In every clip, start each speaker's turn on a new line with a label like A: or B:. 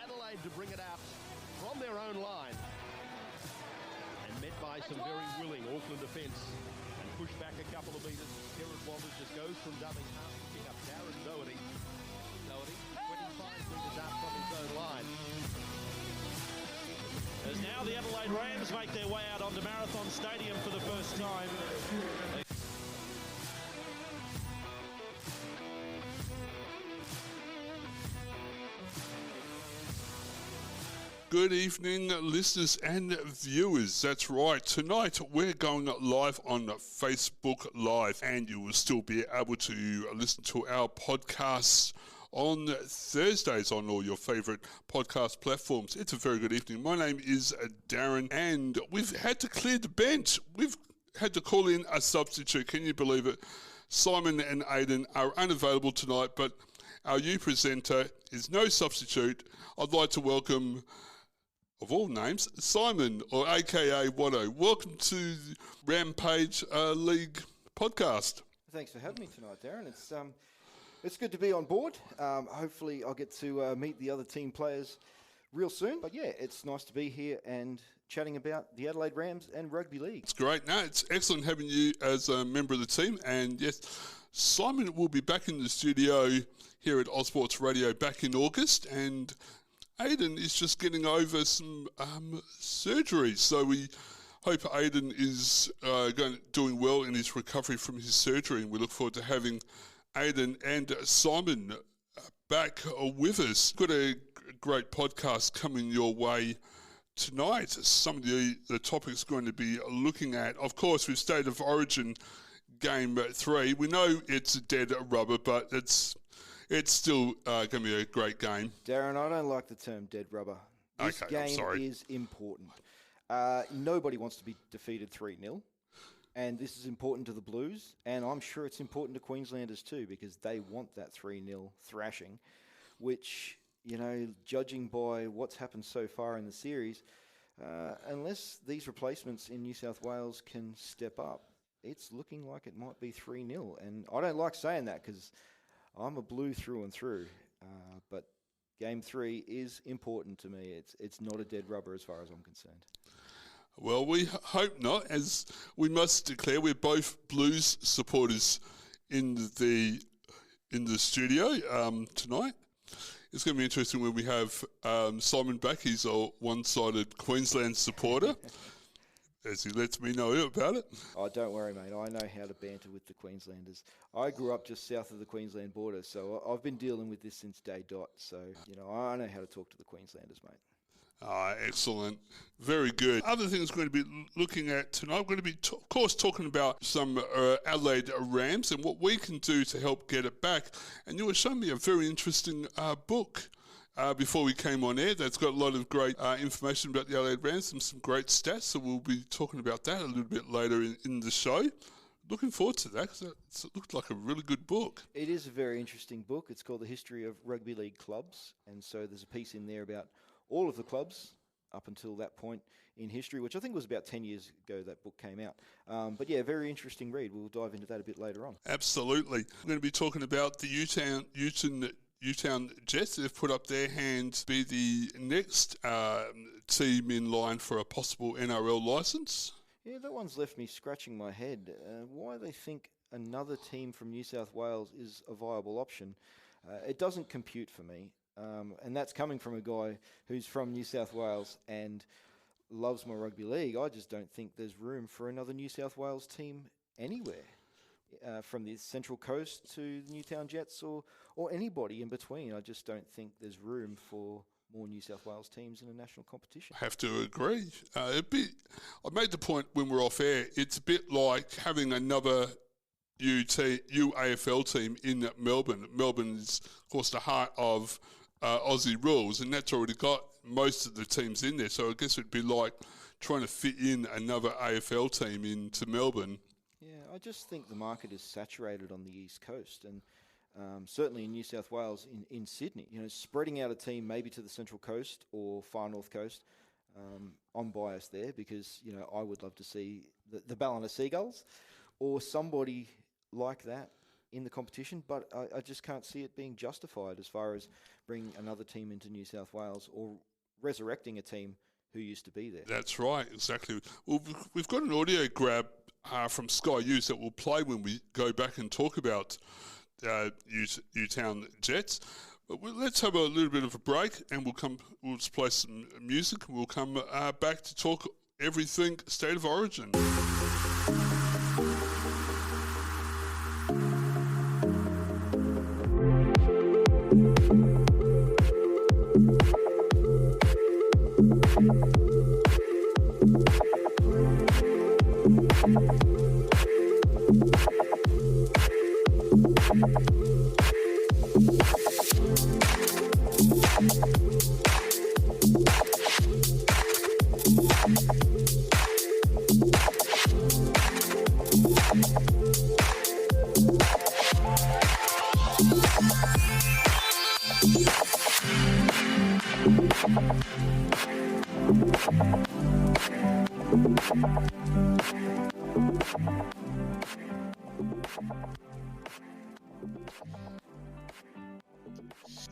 A: Adelaide to bring it out from their own line. And met by some very willing Auckland defence. And pushed back a couple of metres. Gerard Walters just goes from dubbing half, picking up Darren Doherty. 25 metres out from his own line.
B: As now the Adelaide Rams make their way out onto Marathon Stadium for the first time.
C: Good evening, listeners and viewers. That's right. Tonight we're going live on Facebook Live, and you will still be able to listen to our podcasts on Thursdays on all your favourite podcast platforms. It's a very good evening. My name is Darren, and we've had to clear the bench. We've had to call in a substitute. Can you believe it? Simon and Aidan are unavailable tonight, but our new presenter is no substitute. I'd like to welcome, of all names, Simon, or AKA Watto. Welcome to the Rampage League podcast.
D: Thanks for having me tonight, Darren. It's good to be on board. Hopefully I'll get to meet the other team players real soon. But yeah, it's nice to be here and chatting about the Adelaide Rams and rugby league.
C: It's great. No, it's excellent having you as a member of the team. And yes, Simon will be back in the studio here at Ozsports Radio back in August, and Aidan is just getting over some surgery. So we hope Aidan is doing well in his recovery from his surgery, and we look forward to having Aidan and Simon back with us. Got a great podcast coming your way tonight. Some of the topics we're going to be looking at, of course, with State of Origin Game 3. We know it's a dead rubber, but it's still going to be a great game.
D: Darren, I don't like the term dead rubber. This game is important. Nobody wants to be defeated 3-0. And this is important to the Blues, and I'm sure it's important to Queenslanders too, because they want that 3-0 thrashing, which, you know, judging by what's happened so far in the series, unless these replacements in New South Wales can step up, it's looking like it might be 3-0. And I don't like saying that because I'm a Blue through and through, but Game 3 is important to me. It's not a dead rubber as far as I'm concerned.
C: Well, we hope not, as we must declare we're both Blues supporters in the studio tonight. It's going to be interesting when we have Simon back. He's a one-sided Queensland supporter, as he lets me know about it.
D: Oh, don't worry, mate. I know how to banter with the Queenslanders. I grew up just south of the Queensland border, so I've been dealing with this since day dot. So, you know, I know how to talk to the Queenslanders, mate.
C: Excellent. Very good. Other things we're going to be looking at tonight, we're going to be, of course, talking about some Adelaide Rams and what we can do to help get it back. And you were showing me a very interesting book before we came on air that's got a lot of great information about the Adelaide Rams and some great stats. So we'll be talking about that a little bit later in the show. Looking forward to that because it looked like a really good book.
D: It is a very interesting book. It's called The History of Rugby League Clubs. And so there's a piece in there about all of the clubs up until that point in history, which I think was about 10 years ago that book came out. But yeah, very interesting read. We'll dive into that a bit later on.
C: Absolutely. We're going to be talking about the Newtown Jets. They've put up their hand to be the next team in line for a possible NRL licence.
D: Yeah, that one's left me scratching my head. Why they think another team from New South Wales is a viable option. It doesn't compute for me. And that's coming from a guy who's from New South Wales and loves my rugby league. I just don't think there's room for another New South Wales team anywhere, from the Central Coast to the Newtown Jets or anybody in between. I just don't think there's room for more New South Wales teams in a national competition.
C: I have to agree. I made the point when we're off air, it's a bit like having another UAFL team in Melbourne. Melbourne is, of course, the heart of Aussie rules, and that's already got most of the teams in there. So I guess it'd be like trying to fit in another AFL team into Melbourne.
D: Yeah, I just think the market is saturated on the East Coast, and certainly in New South Wales, in Sydney. You know, spreading out a team maybe to the Central Coast or Far North Coast. I'm biased there because, you know, I would love to see the Ballina Seagulls or somebody like that in the competition, but I just can't see it being justified as far as bringing another team into New South Wales or resurrecting a team who used to be there.
C: That's right, exactly. Well, we've got an audio grab from Sky News that we'll play when we go back and talk about Newtown Jets. But let's have a little bit of a break, and we'll just play some music, and we'll come back to talk everything State of Origin.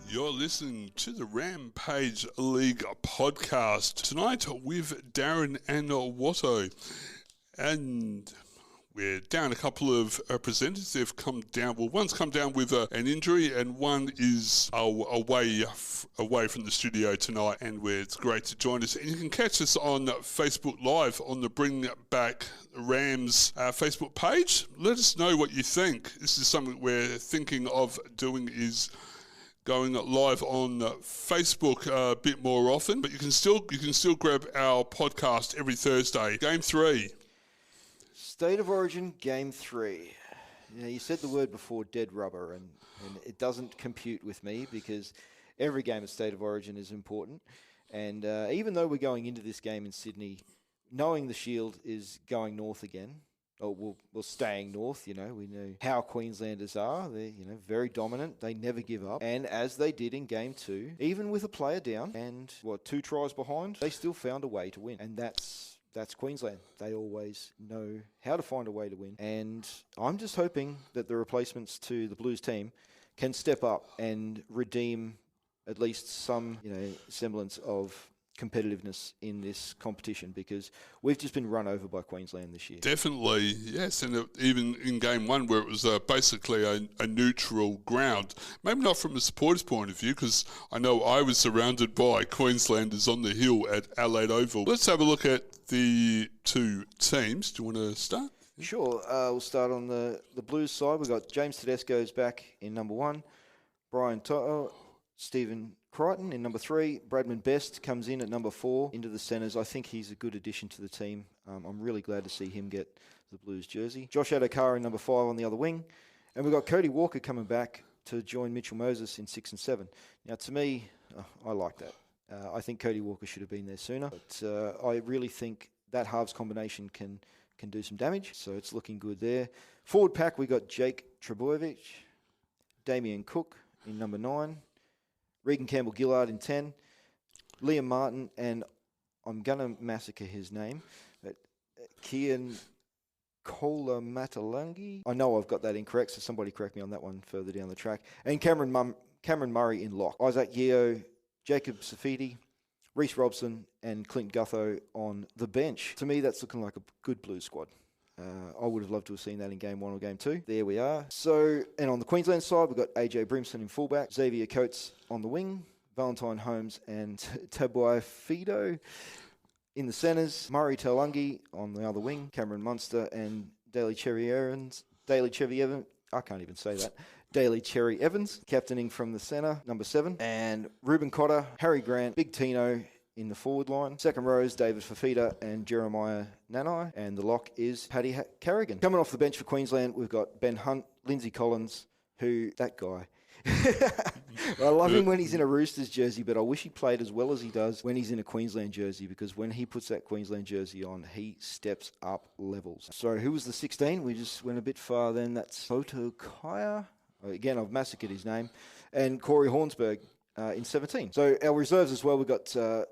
C: You're listening to the Rampage League podcast tonight with Darren and Watto. And we're down a couple of presenters. They've come down. Well, one's come down with an injury, and one is away from the studio tonight. And it's great to join us. And you can catch us on Facebook Live on the Bring Back Rams Facebook page. Let us know what you think. This is something we're thinking of doing, is going live on Facebook a bit more often, but you can still grab our podcast every Thursday. Game 3.
D: State of Origin, Game 3. You said the word before, dead rubber, and it doesn't compute with me because every game of State of Origin is important. And even though we're going into this game in Sydney, knowing the Shield is going north again, or we're staying north, we know how Queenslanders are. They're, very dominant. They never give up. And as they did in Game 2, even with a player down and, 2 tries behind, they still found a way to win. And that's Queensland. They always know how to find a way to win. And I'm just hoping that the replacements to the Blues team can step up and redeem at least some, semblance of competitiveness in this competition, because we've just been run over by Queensland this year.
C: Definitely, yes. And even in Game 1, where it was basically a neutral ground, maybe not from a supporter's point of view, because I know I was surrounded by Queenslanders on the hill at Adelaide Oval. Let's have a look at the two teams. Do you want to start?
D: Sure. We'll start on the Blues side. We've got James Tedesco's back in number 1, Brian Toto, Stephen Crichton in number 3. Bradman Best comes in at number 4 into the centres. I think he's a good addition to the team. I'm really glad to see him get the Blues jersey. Josh Adokar in number 5 on the other wing. And we've got Cody Walker coming back to join Mitchell Moses in 6 and 7. Now, to me, I like that. I think Cody Walker should have been there sooner. But I really think that halves combination can do some damage. So it's looking good there. Forward pack, we got Jake Trebojevic, Damien Cook in number 9. Regan Campbell-Gillard in 10, Liam Martin, and I'm going to massacre his name, but Kian Kola-Matalangi. I know I've got that incorrect, so somebody correct me on that one further down the track. And Cameron Murray in lock. Isaac Yeo, Jacob Safidi, Reece Robson, and Clint Gutho on the bench. To me, that's looking like a good Blues squad. I would have loved to have seen that in Game 1 or Game 2. There we are. So, and on the Queensland side, we've got AJ Brimson in fullback, Xavier Coates on the wing, Valentine Holmes and Tabuai Fido in the centres, Murray Taulungi on the other wing, Cameron Munster and Daly Cherry Evans, I can't even say that. Daly Cherry Evans, captaining from the centre, number 7, and Ruben Cotter, Harry Grant, Big Tino in the forward line. Second row is David Fafita and Jeremiah Nanai. And the lock is Paddy Carrigan. Coming off the bench for Queensland, we've got Ben Hunt, Lindsay Collins, that guy. I love him when he's in a Roosters jersey, but I wish he played as well as he does when he's in a Queensland jersey, because when he puts that Queensland jersey on, he steps up levels. So who was the 16? We just went a bit far then. That's Soto Kaya. Again, I've massacred his name. And Corey Hornsberg in 17. So our reserves as well, we've got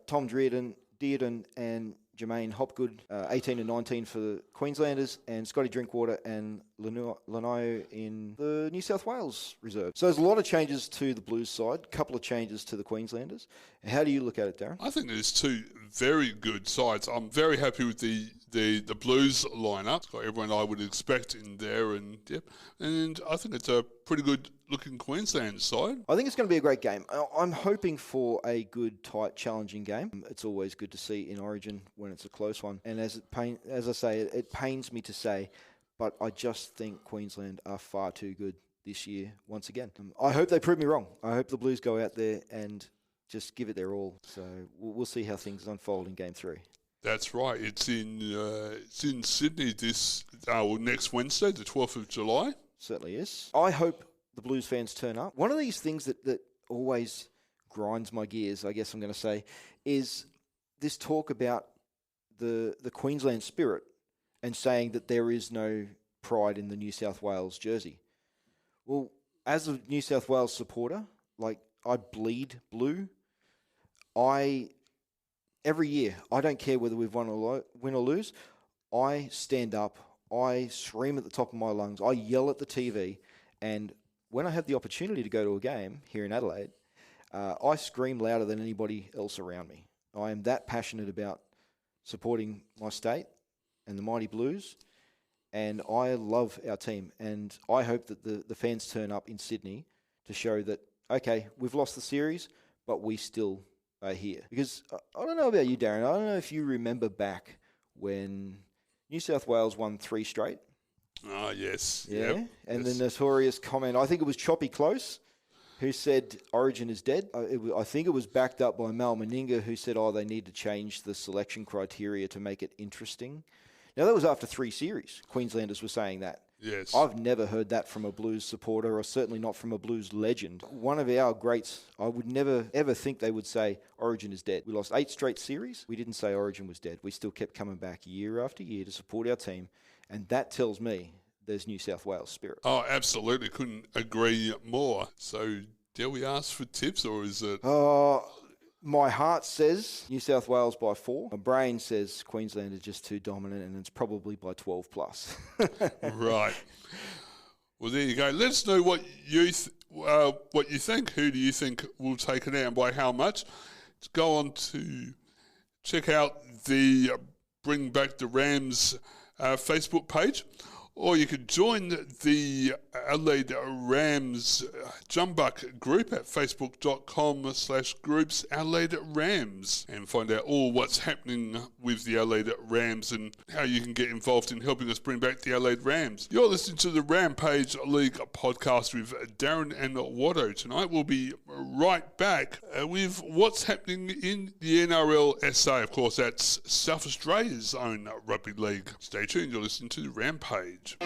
D: Tom Dearden and Jermaine Hopgood, 18 and 19 for the Queenslanders, and Scotty Drinkwater and Lanoio in the New South Wales reserve. So there's a lot of changes to the Blues side, a couple of changes to the Queenslanders. How do you look at it, Darren?
C: I think there's two very good sides. I'm very happy with the Blues lineup. It's got everyone I would expect in there, and I think it's a pretty good looking Queensland side.
D: I think it's going to be a great game. I'm hoping for a good, tight, challenging game. It's always good to see in Origin when it's a close one. And as I say, it pains me to say, but I just think Queensland are far too good this year once again. I hope they prove me wrong. I hope the Blues go out there and just give it their all. So we'll see how things unfold in Game 3.
C: That's right. It's in Sydney next Wednesday, the 12th of July.
D: Certainly is. I hope the Blues fans turn up. One of these things that always grinds my gears, I guess I'm going to say, is this talk about the Queensland spirit and saying that there is no pride in the New South Wales jersey. Well, as a New South Wales supporter, I bleed blue. Every year, I don't care whether we've win or lose, I stand up, I scream at the top of my lungs, I yell at the TV, and when I have the opportunity to go to a game here in Adelaide, I scream louder than anybody else around me. I am that passionate about supporting my state and the Mighty Blues, and I love our team, and I hope that the fans turn up in Sydney to show that, okay, we've lost the series, but we still here. Because I don't know about you, Darren. I don't know if you remember back when New South Wales won 3 straight.
C: Ah, yes.
D: Yeah.
C: Yep.
D: And
C: yes.
D: the notorious comment, I think it was Choppy Close, who said Origin is dead. I think it was backed up by Mal Meninga, who said, they need to change the selection criteria to make it interesting. Now, that was after 3 series. Queenslanders were saying that.
C: Yes.
D: I've never heard that from a Blues supporter, or certainly not from a Blues legend. One of our greats, I would never, ever think they would say Origin is dead. We lost 8 straight series. We didn't say Origin was dead. We still kept coming back year after year to support our team. And that tells me there's New South Wales spirit.
C: Oh, absolutely. Couldn't agree more. So, dare we ask for tips, or is it...
D: My heart says New South Wales by 4. My brain says Queensland is just too dominant, and it's probably by 12 plus.
C: Right. Well, there you go. Let us know what you think. Who do you think will take it out, and by how much? Go on to check out the Bring Back the Rams Facebook page, or you could join the Adelaide Rams Jumbuck group at facebook.com/groups Adelaide Rams, and find out all what's happening with the Adelaide Rams and how you can get involved in helping us bring back the Adelaide Rams. You're listening to the Rampage League podcast with Darren and Watto. Tonight we'll be right back with what's happening in the NRLSA. Of course, that's South Australia's own rugby league. Stay tuned. You're listening to the Rampage.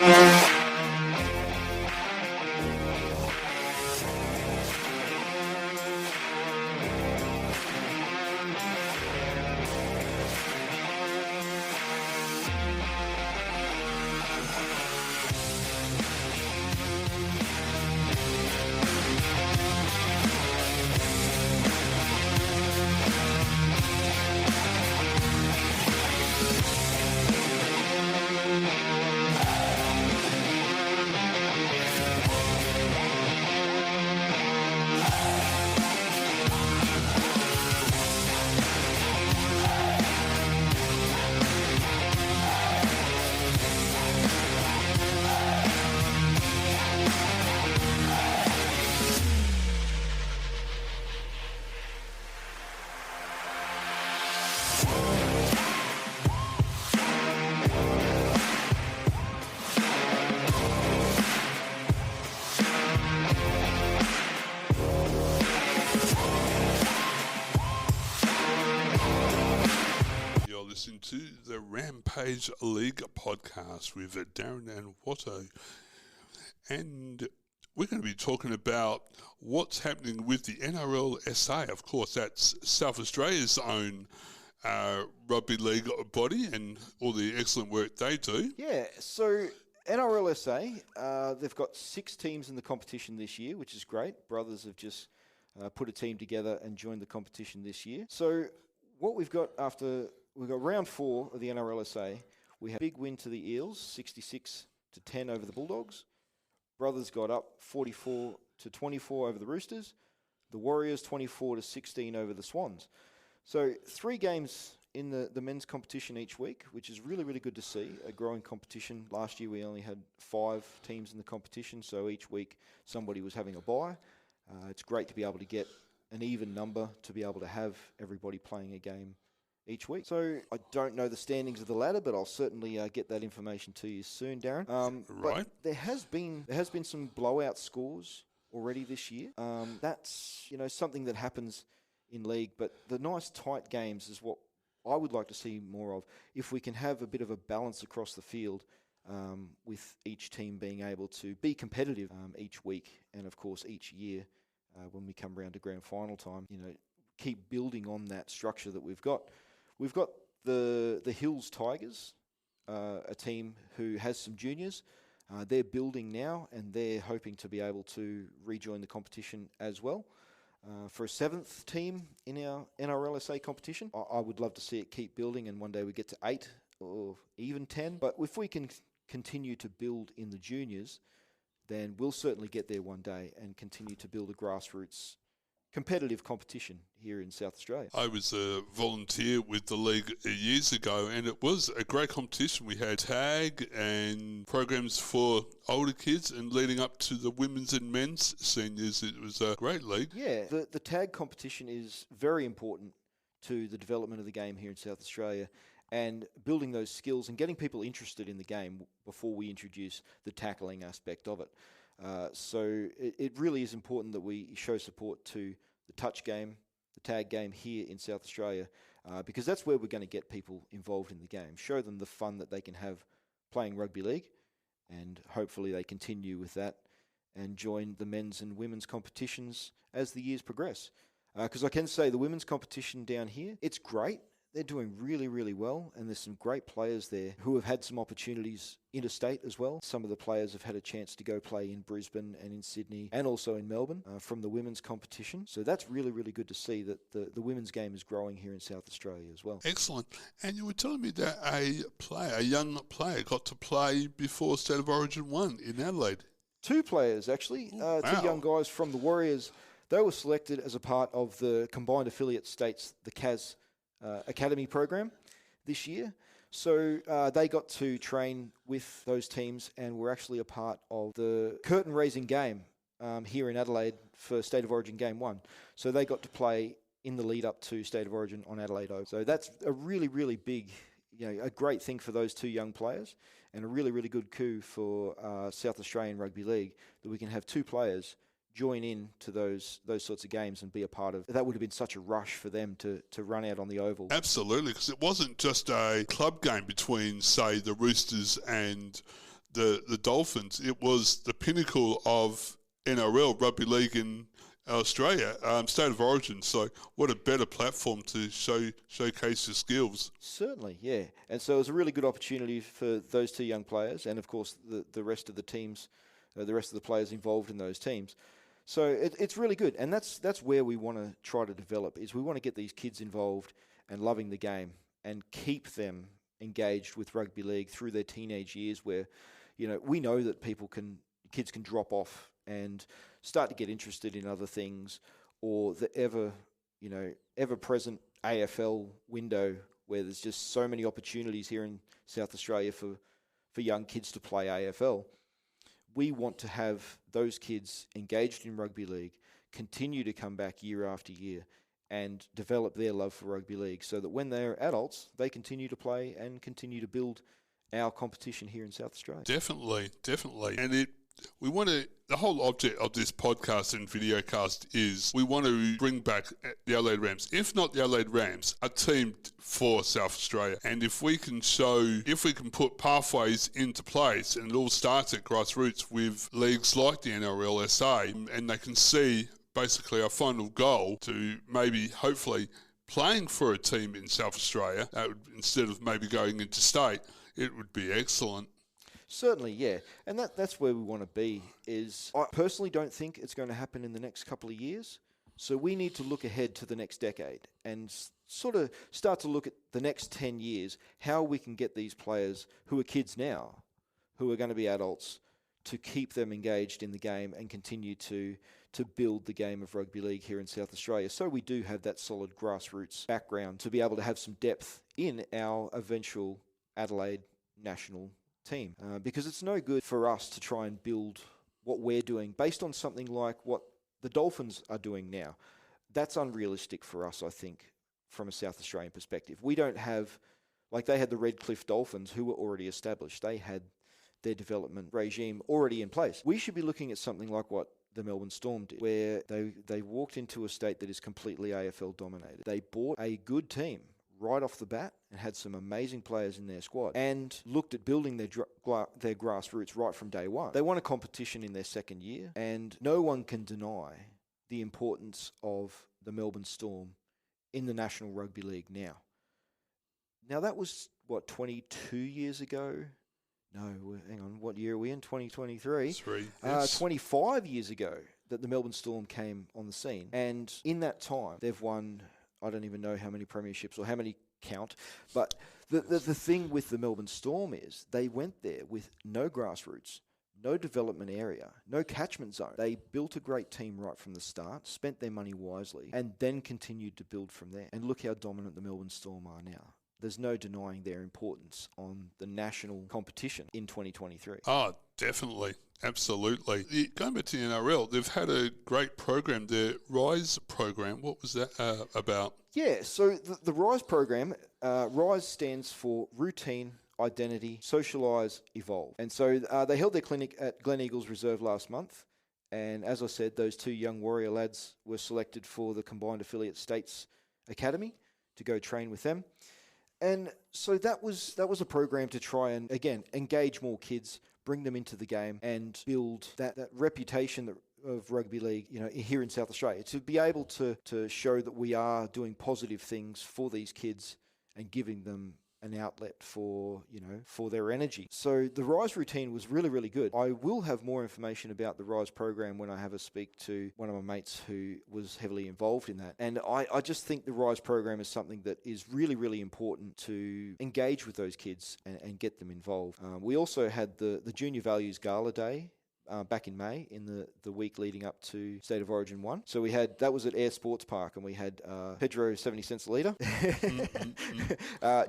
C: To the Rampage League podcast with Darren and Watto, and we're going to be talking about what's happening with the NRLSA. Of course, that's South Australia's own rugby league body and all the excellent work they do.
D: Yeah, so NRLSA, they've got 6 teams in the competition this year, which is great. Brothers have just put a team together and joined the competition this year. So what we've got after we've got round 4 of the NRLSA. We had a big win to the Eels, 66-10 over the Bulldogs. Brothers got up 44-24 over the Roosters. The Warriors 24-16 over the Swans. So 3 games in the men's competition each week, which is really, really good to see, a growing competition. Last year we only had 5 teams in the competition, so each week somebody was having a bye. It's great to be able to get an even number, to be able to have everybody playing a game each week. So I don't know the standings of the ladder, but I'll certainly get that information to you soon, Darren.
C: Right.
D: But there has been some blowout scores already this year. That's something that happens in league, but the nice tight games is what I would like to see more of. If we can have a bit of a balance across the field, with each team being able to be competitive each week, and of course each year when we come around to grand final time, keep building on that structure that we've got. We've got the Hills Tigers, a team who has some juniors. They're building now, and they're hoping to be able to rejoin the competition as well. For a 7th team in our NRLSA competition, I would love to see it keep building, and one day we get to 8 or even 10. But if we can continue to build in the juniors, then we'll certainly get there one day and continue to build a grassroots competitive competition here in South Australia.
C: I was a volunteer with the league years ago, and it was a great competition. We had tag and programs for older kids, and leading up to the women's and men's seniors, it was a great league.
D: Yeah, the tag competition is very important to the development of the game here in South Australia, and building those skills and getting people interested in the game before we introduce the tackling aspect of it. So it really is important that we show support to the touch game, the tag game here in South Australia, because that's where we're going to get people involved in the game. Show them the fun that they can have playing rugby league, and hopefully they continue with that and join the men's and women's competitions as the years progress. Because I can say the women's competition down here, it's great. They're doing really, really well, and there's some great players there who have had some opportunities interstate as well. Some of the players have had a chance to go play in Brisbane and in Sydney and also in Melbourne from the women's competition. So that's really, really good to see that the women's game is growing here in South Australia as well.
C: Excellent. And you were telling me that a young player got to play before State of Origin 1 in Adelaide.
D: 2 players, actually.
C: Wow.
D: 2 young guys from the Warriors. They were selected as a part of the Combined Affiliate States, the CAS Academy program this year. So they got to train with those teams and were actually a part of the curtain-raising game here in Adelaide for State of Origin Game 1. So they got to play in the lead-up to State of Origin on Adelaide Oval. So that's a really, really big, a great thing for those 2 young players, and a really, really good coup for South Australian Rugby League that we can have 2 players join in to those sorts of games and be a part of. That would have been such a rush for them to run out on the oval.
C: Absolutely, because it wasn't just a club game between, say, the Roosters and the Dolphins. It was the pinnacle of NRL, Rugby League in Australia, State of Origin. So what a better platform to showcase your skills. Certainly,
D: yeah. And so it was a really good opportunity for those 2 young players, and of course the rest of the teams, the rest of the players involved in those teams. So it's really good, and that's where we want to try to develop, is we want to get these kids involved and loving the game and keep them engaged with rugby league through their teenage years, where we know that kids can drop off and start to get interested in other things, or the ever present AFL window where there's just so many opportunities here in South Australia for young kids to play AFL. We want to have those kids engaged in rugby league, continue to come back year after year and develop their love for rugby league, so that when they're adults, they continue to play and continue to build our competition here in South Australia.
C: Definitely. And the whole object of this podcast and videocast is we want to bring back the Adelaide Rams, if not the Adelaide Rams, a team for South Australia. And if we can put pathways into place, and it all starts at grassroots with leagues like the NRLSA, and they can see basically our final goal to maybe, hopefully, playing for a team in South Australia, instead of maybe going into state, it would be excellent.
D: Certainly, yeah. And that's where we want to be. I personally don't think it's going to happen in the next couple of years. So we need to look ahead to the next decade and sort of start to look at the next 10 years, how we can get these players who are kids now, who are going to be adults, to keep them engaged in the game and continue to build the game of rugby league here in South Australia. So we do have that solid grassroots background to be able to have some depth in our eventual Adelaide national team. Because it's no good for us to try and build what we're doing based on something like what the Dolphins are doing now. That's unrealistic for us, I think, from a South Australian perspective. We don't have, like they had the Redcliffe Dolphins who were already established. They had their development regime already in place. We should be looking at something like what the Melbourne Storm did, where they walked into a state that is completely AFL dominated. They bought a good team right off the bat and had some amazing players in their squad and looked at building their grassroots right from day one. They won a competition in their second year, and no one can deny the importance of the Melbourne Storm in the National Rugby League now. Now that was, 22 years ago? No, hang on, what year are we in? 2023? Yes. 25 years ago that the Melbourne Storm came on the scene. And in that time, they've won, I don't even know how many premierships or how many count, but the thing with the Melbourne Storm is they went there with no grassroots, no development area, no catchment zone. They built a great team right from the start, spent their money wisely, and then continued to build from there. And look how dominant the Melbourne Storm are now. There's no denying their importance on the national competition in 2023.
C: Oh, definitely. Absolutely. Going back to the NRL, they've had a great program, their RISE program. What was that about?
D: Yeah, so the RISE program, RISE stands for Routine, Identity, Socialise, Evolve. And so they held their clinic at Glen Eagles Reserve last month. And as I said, those two young Warrior lads were selected for the Combined Affiliate States Academy to go train with them. And so that was a program to try and, again, engage more kids, bring them into the game and build that reputation of rugby league, here in South Australia, to be able to show that we are doing positive things for these kids and giving them an outlet for their energy. So the RISE routine was really, really good. I will have more information about the RISE program when I have a speak to one of my mates who was heavily involved in that. And I just think the RISE program is something that is really, really important to engage with those kids and get them involved. We also had the Junior Values Gala Day back in May, in the week leading up to State of Origin 1. So that was at Air Sports Park, and we had Pedro 70 cents a litre. I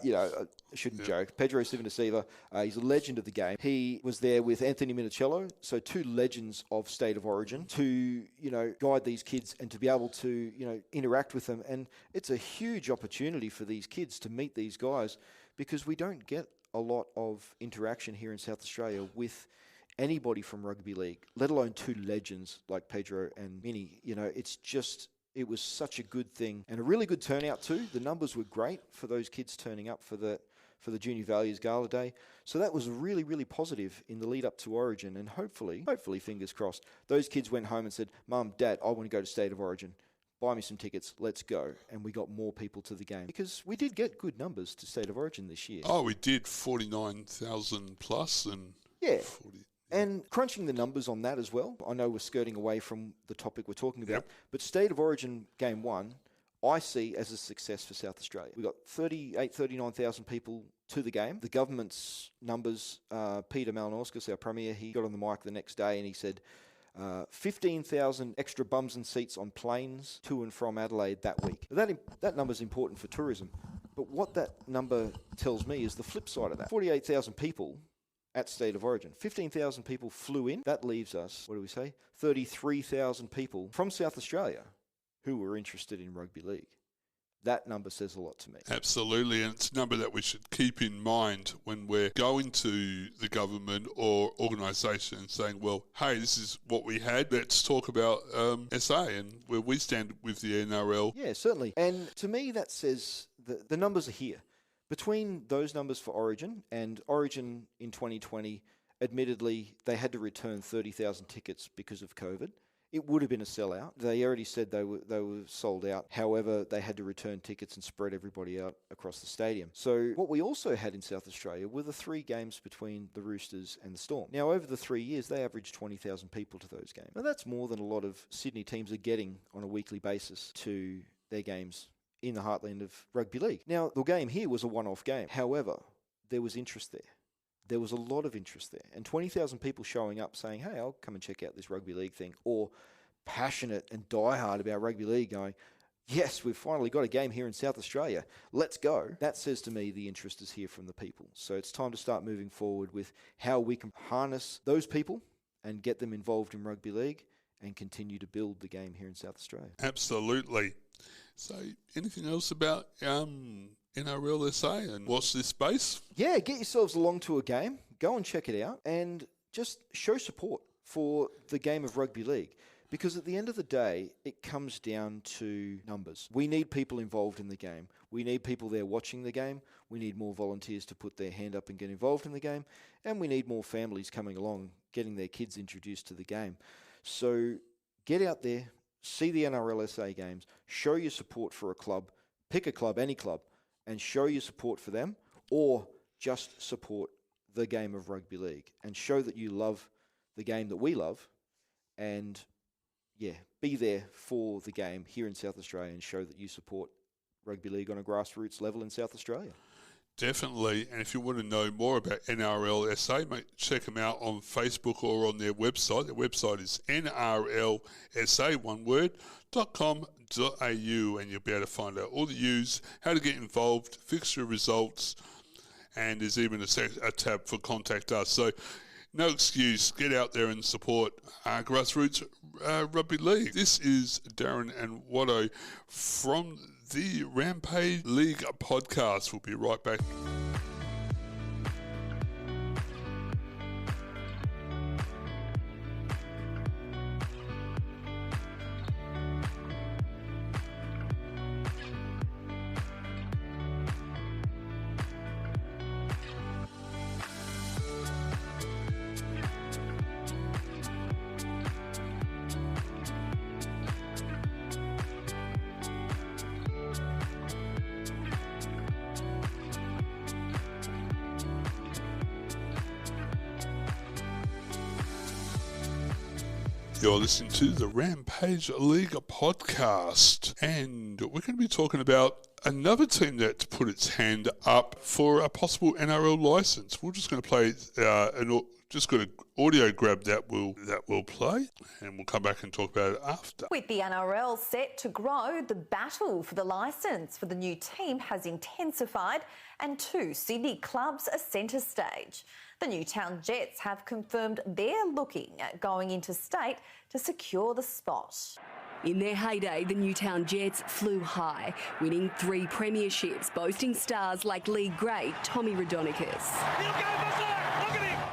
D: shouldn't joke. Pedro Civoniceva, he's a legend of the game. He was there with Anthony Minicello, so two legends of State of Origin, to guide these kids and to be able to interact with them. And it's a huge opportunity for these kids to meet these guys, because we don't get a lot of interaction here in South Australia with anybody from rugby league, let alone two legends like Pedro and Mini. It was such a good thing and a really good turnout too. The numbers were great for those kids turning up for the Junior Values Gala Day. So that was really, really positive in the lead up to Origin, and hopefully, fingers crossed, those kids went home and said, "Mum, Dad, I want to go to State of Origin. Buy me some tickets, let's go." And we got more people to the game, because we did get good numbers to State of Origin this year.
C: Oh, we did, 49,000 plus, and
D: yeah. 40. And crunching the numbers on that as well, I know we're skirting away from the topic we're talking about, but State of Origin Game 1, I see as a success for South Australia. We got 39,000 people to the game. The government's numbers, Peter Malinauskas, our Premier, he got on the mic the next day and he said 15,000 extra bums and seats on planes to and from Adelaide that week. That number's important for tourism. But what that number tells me is the flip side of that. 48,000 people at State of Origin. 15,000 people flew in. That leaves us, 33,000 people from South Australia who were interested in rugby league. That number says a lot to me.
C: Absolutely, and it's a number that we should keep in mind when we're going to the government or organisation and saying, well, hey, this is what we had. Let's talk about SA and where we stand with the NRL.
D: Yeah, certainly. And to me, that says the numbers are here. Between those numbers for Origin and Origin in 2020, admittedly, they had to return 30,000 tickets because of COVID. It would have been a sellout. They already said they were sold out. However, they had to return tickets and spread everybody out across the stadium. So what we also had in South Australia were the 3 games between the Roosters and the Storm. Now, over the 3 years, they averaged 20,000 people to those games. Now, that's more than a lot of Sydney teams are getting on a weekly basis to their games in the heartland of rugby league. Now, the game here was a one-off game. However, there was interest there. There was a lot of interest there. And 20,000 people showing up saying, hey, I'll come and check out this rugby league thing. Or passionate and diehard about rugby league going, yes, we've finally got a game here in South Australia. Let's go. That says to me the interest is here from the people. So it's time to start moving forward with how we can harness those people and get them involved in rugby league and continue to build the game here in South Australia.
C: Absolutely. So anything else about NRLSA and watch this space?
D: Yeah, get yourselves along to a game. Go and check it out and just show support for the game of rugby league. Because at the end of the day, it comes down to numbers. We need people involved in the game. We need people there watching the game. We need more volunteers to put their hand up and get involved in the game. And we need more families coming along, getting their kids introduced to the game. So get out there, see the NRLSA games, show your support for a club, pick a club, any club, and show your support for them, or just support the game of rugby league and show that you love the game that we love, and be there for the game here in South Australia and show that you support rugby league on a grassroots level in South Australia.
C: Definitely. And if you want to know more about NRLSA, mate, check them out on Facebook or on their website. Their website is NRLSA, one word, .com.au, and you'll be able to find out all the news, how to get involved, fixture results, and there's even a tab for Contact Us. So no excuse. Get out there and support grassroots rugby league. This is Darren and Watto from the Rampage League podcast. We'll be right back. You're listening to the Rampage League podcast, and we're going to be talking about another team that put its hand up for a possible NRL license. We're just going to play just got an audio grab that will play, and we'll come back and talk about it after.
E: With the NRL set to grow, the battle for the licence for the new team has intensified, and 2 Sydney clubs are centre stage. The Newtown Jets have confirmed they're looking at going interstate to secure the spot.
F: In their heyday, the Newtown Jets flew high, winning 3 premierships, boasting stars like league great Tommy Raudonikis.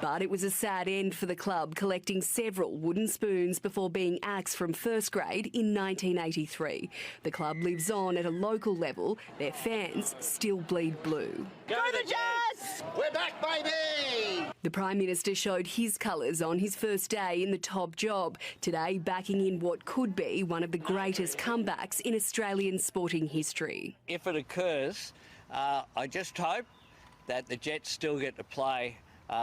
F: But it was a sad end for the club, collecting several wooden spoons before being axed from first grade in 1983. The club lives on at a local level. Their fans still bleed blue.
G: Go the Jets! We're back, baby!
F: The Prime Minister showed his colours on his first day in the top job, today backing in what could be one of the greatest comebacks in Australian sporting history.
H: If it occurs, I just hope that the Jets still get to play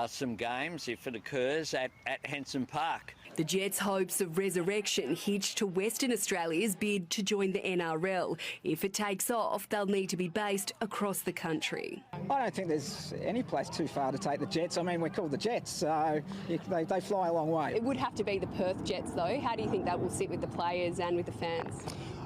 H: some games, if it occurs, at Henson Park.
F: The Jets' hopes of resurrection hitched to Western Australia's bid to join the NRL. If it takes off, they'll need to be based across the country.
I: I don't think there's any place too far to take the Jets. I mean, we're called the Jets, so they fly a long way.
J: It would have to be the Perth Jets, though. How do you think that will sit with the players and with the fans?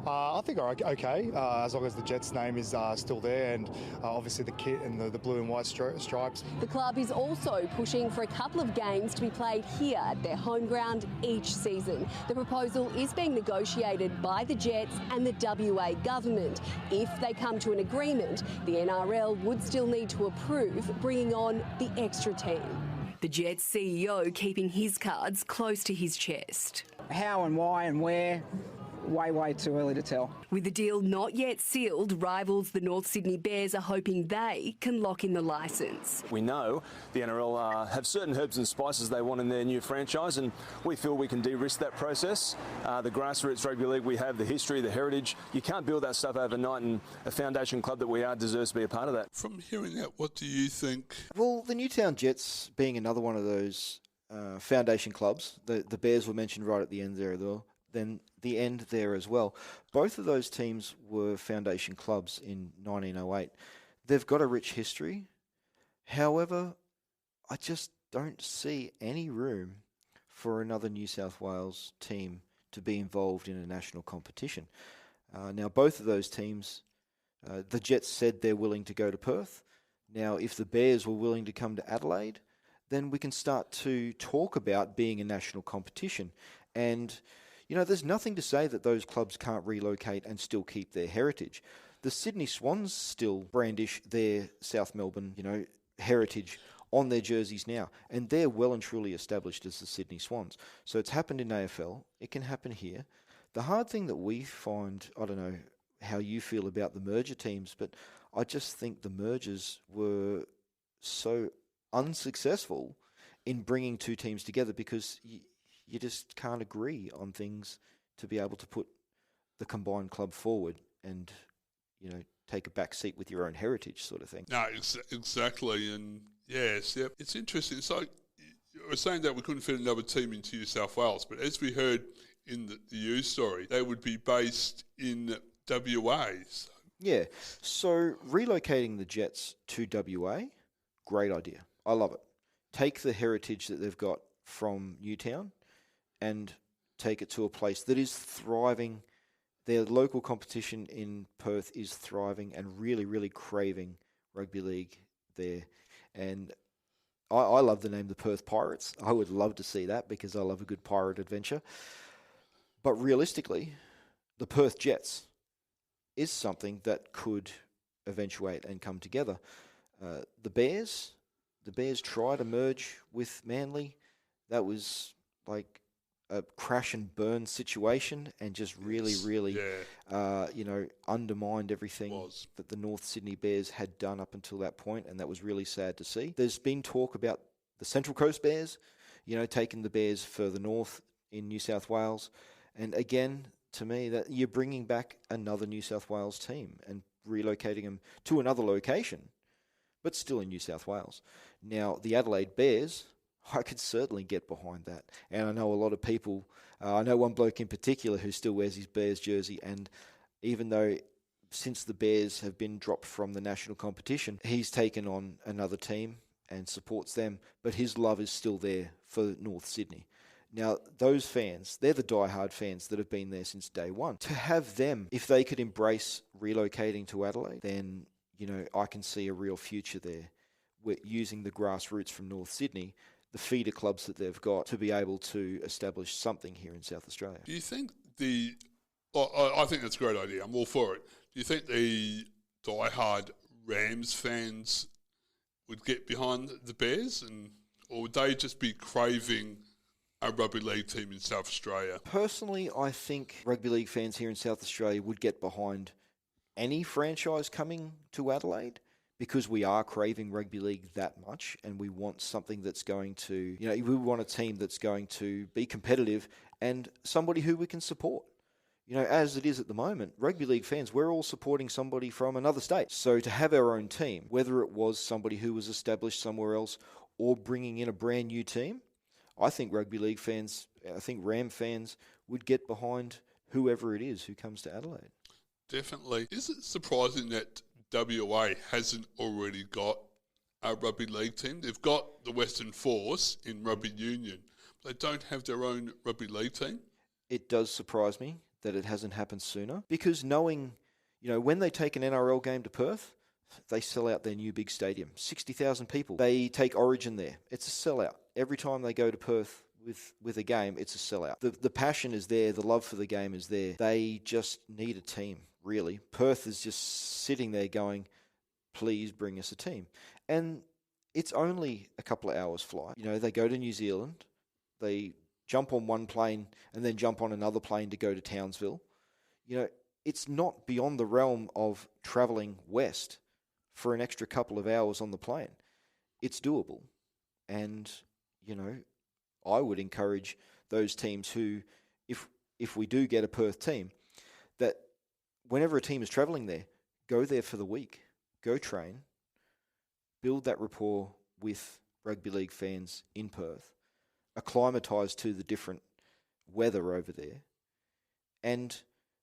K: I think okay, as long as the Jets' name is still there, and obviously the kit and the blue and white stripes.
J: The club is also pushing for a couple of games to be played here at their home ground each season. The proposal is being negotiated by the Jets and the WA government. If they come to an agreement, the NRL would still need to approve bringing on the extra team.
F: The Jets CEO keeping his cards close to his chest.
I: How and why and where? Way too early to tell.
F: With the deal not yet sealed, rivals the North Sydney Bears are hoping they can lock in the licence.
L: We know the NRL have certain herbs and spices they want in their new franchise, and we feel we can de-risk that process. The grassroots rugby league, we have the history, the heritage. You can't build that stuff overnight, and a foundation club that we are deserves to be a part of that.
C: From hearing that, what do you think?
D: Well, the Newtown Jets being another one of those foundation clubs, the Bears were mentioned right at the end there, though. then the end there as well. Both of those teams were foundation clubs in 1908. They've got a rich history. However, I just don't see any room for another New South Wales team to be involved in a national competition. Now, both of those teams, the Jets said they're willing to go to Perth. Now, if the Bears were willing to come to Adelaide, then we can start to talk about being a national competition. And, you know, there's nothing to say that those clubs can't relocate and still keep their heritage. The Sydney Swans still brandish their South Melbourne, heritage on their jerseys now. And they're well and truly established as the Sydney Swans. So it's happened in AFL. It can happen here. The hard thing that we find, I don't know how you feel about the merger teams, but I just think the mergers were so unsuccessful in bringing two teams together because you just can't agree on things to be able to put the combined club forward and, take a back seat with your own heritage sort of thing.
C: No, exactly. And yes, yep. It's interesting. So you were saying that we couldn't fit another team into New South Wales, but as we heard in the news story, they would be based in WA.
D: Yeah. So relocating the Jets to WA, great idea. I love it. Take the heritage that they've got from Newtown and take it to a place that is thriving. Their local competition in Perth is thriving and really, really craving rugby league there. And I love the name the Perth Pirates. I would love to see that because I love a good pirate adventure. But realistically, the Perth Jets is something that could eventuate and come together. The Bears tried to merge with Manly. That was like a crash and burn situation and just really, undermined everything that the North Sydney Bears had done up until that point, and that was really sad to see. There's been talk about the Central Coast Bears, taking the Bears further north in New South Wales. And again, to me, that you're bringing back another New South Wales team and relocating them to another location, but still in New South Wales. Now, the Adelaide Bears, I could certainly get behind that. And I know a lot of people, I know one bloke in particular who still wears his Bears jersey, and even though since the Bears have been dropped from the national competition, he's taken on another team and supports them, but his love is still there for North Sydney. Now, those fans, they're the diehard fans that have been there since day one. To have them, if they could embrace relocating to Adelaide, then, I can see a real future there. We're using the grassroots from North Sydney, the feeder clubs that they've got, to be able to establish something here in South Australia.
C: Do you think I think that's a great idea. I'm all for it. Do you think the diehard Rams fans would get behind the Bears, or would they just be craving a rugby league team in South Australia?
D: Personally, I think rugby league fans here in South Australia would get behind any franchise coming to Adelaide, because we are craving rugby league that much, and we want something that's going to, we want a team that's going to be competitive and somebody who we can support. As it is at the moment, rugby league fans, we're all supporting somebody from another state. So to have our own team, whether it was somebody who was established somewhere else or bringing in a brand new team, I think rugby league fans, I think Ram fans would get behind whoever it is who comes to Adelaide.
C: Definitely. Is it surprising that WA hasn't already got a rugby league team? They've got the Western Force in rugby union, but they don't have their own rugby league team?
D: It does surprise me that it hasn't happened sooner, because knowing, when they take an NRL game to Perth, they sell out their new big stadium. 60,000 people. They take Origin there. It's a sellout. Every time they go to Perth with a game, it's a sellout. The passion is there. The love for the game is there. They just need a team, really. Perth is just sitting there going, please bring us a team. And it's only a couple of hours flight. They go to New Zealand. They jump on one plane and then jump on another plane to go to Townsville. It's not beyond the realm of travelling west for an extra couple of hours on the plane. It's doable. And, I would encourage those teams who, if we do get a Perth team, that whenever a team is travelling there, go there for the week. Go train. Build that rapport with rugby league fans in Perth. Acclimatise to the different weather over there. and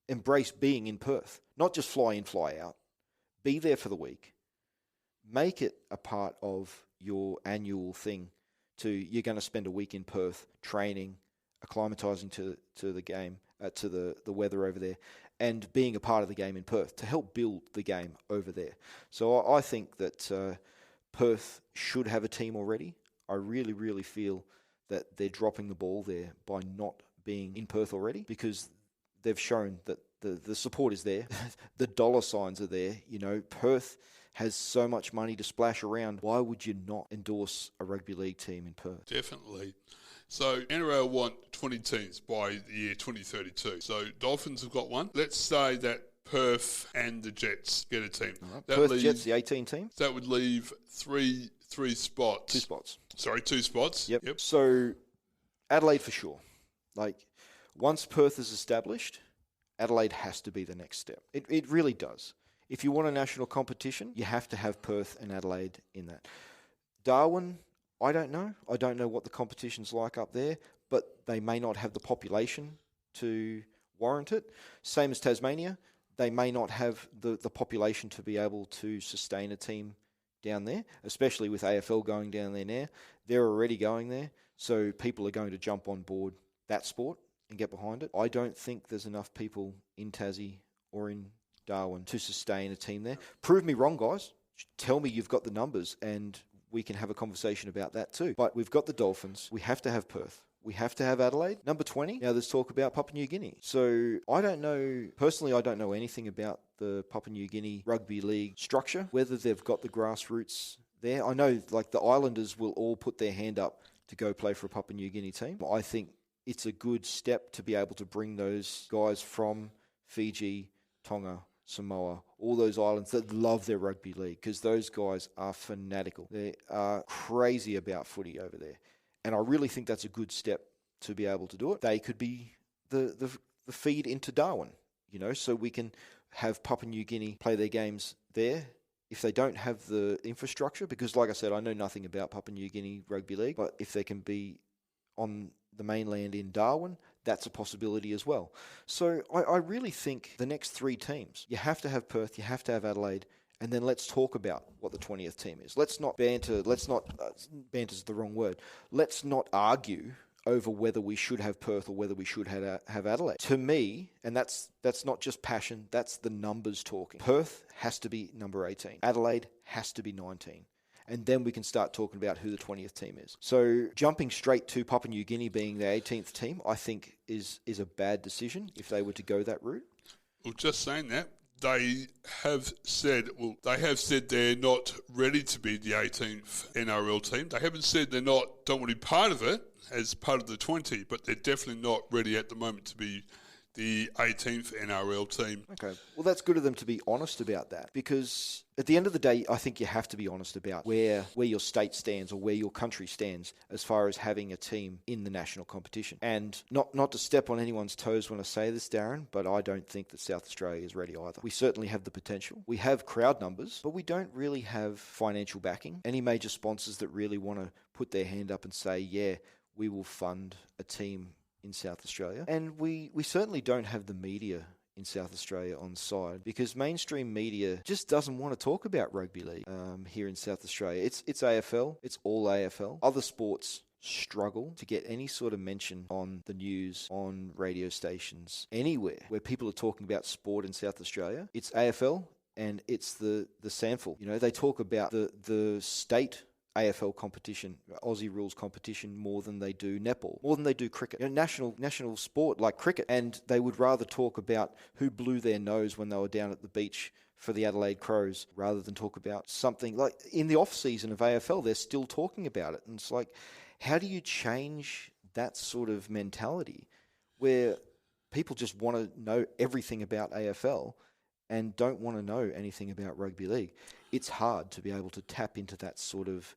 D: embrace being in Perth. Not just fly in, fly out. Be there for the week. Make it a part of your annual thing. You're going to spend a week in Perth training, acclimatising to the game, to the weather over there, and being a part of the game in Perth to help build the game over there. So I think that Perth should have a team already. I really, really feel that they're dropping the ball there by not being in Perth already, because they've shown that the support is there. The dollar signs are there. Perth has so much money to splash around. Why would you not endorse a rugby league team in Perth?
C: Definitely. So NRL want 20 teams by the year 2032. So Dolphins have got one. Let's say that Perth and the Jets get a team.
D: Right. Perth Jets, the 18 team.
C: That would leave three spots.
D: 2 spots.
C: Sorry, 2 spots.
D: Yep. So Adelaide for sure. Once Perth is established, Adelaide has to be the next step. It really does. If you want a national competition, you have to have Perth and Adelaide in that. Darwin, I don't know. I don't know what the competition's like up there, but they may not have the population to warrant it. Same as Tasmania. They may not have the population to be able to sustain a team down there, especially with AFL going down there now. They're already going there, so people are going to jump on board that sport and get behind it. I don't think there's enough people in Tassie or in Darwin to sustain a team there. Prove me wrong, guys. Tell me you've got the numbers and we can have a conversation about that too. But we've got the Dolphins. We have to have Perth. We have to have Adelaide. Number 20, now there's talk about Papua New Guinea. So I don't know, personally I don't know anything about the Papua New Guinea rugby league structure, whether they've got the grassroots there. I know the Islanders will all put their hand up to go play for a Papua New Guinea team. I think it's a good step to be able to bring those guys from Fiji, Tonga, Samoa, all those islands that love their rugby league, because those guys are fanatical. They are crazy about footy over there. And I really think that's a good step to be able to do it. They could be the feed into Darwin, so we can have Papua New Guinea play their games there. If they don't have the infrastructure, because like I said, I know nothing about Papua New Guinea rugby league, but if they can be on the mainland in Darwin, that's a possibility as well. So I really think the next 3 teams, you have to have Perth, you have to have Adelaide, and then let's talk about what the 20th team is. Let's not banter's the wrong word. Let's not argue over whether we should have Perth or whether we should have Adelaide. To me, and that's not just passion, that's the numbers talking. Perth has to be number 18. Adelaide has to be 19. And then we can start talking about who the 20th team is. So jumping straight to Papua New Guinea being the 18th team, I think is a bad decision if they were to go that route.
C: Well, just saying that, they have said they're not ready to be the 18th NRL team. They haven't said don't want to be part of it as part of the 20, but they're definitely not ready at the moment to be the 18th NRL team.
D: Okay. Well, that's good of them to be honest about that, because at the end of the day, I think you have to be honest about where your state stands or where your country stands as far as having a team in the national competition. And not to step on anyone's toes when I say this, Darren, but I don't think that South Australia is ready either. We certainly have the potential. We have crowd numbers, but we don't really have financial backing. Any major sponsors that really want to put their hand up and say, yeah, we will fund a team in South Australia. And we certainly don't have the media in South Australia on side, because mainstream media just doesn't want to talk about rugby league here in South Australia. It's AFL. It's all AFL. Other sports struggle to get any sort of mention on the news, on radio stations, anywhere where people are talking about sport in South Australia. It's AFL and it's the SANFL. They talk about the state AFL competition, Aussie rules competition, more than they do netball, more than they do cricket. National sport like cricket, and they would rather talk about who blew their nose when they were down at the beach for the Adelaide Crows, rather than talk about something like in the off season of AFL, they're still talking about it. And it's like, how do you change that sort of mentality where people just want to know everything about AFL and don't want to know anything about rugby league? It's hard to be able to tap into that sort of,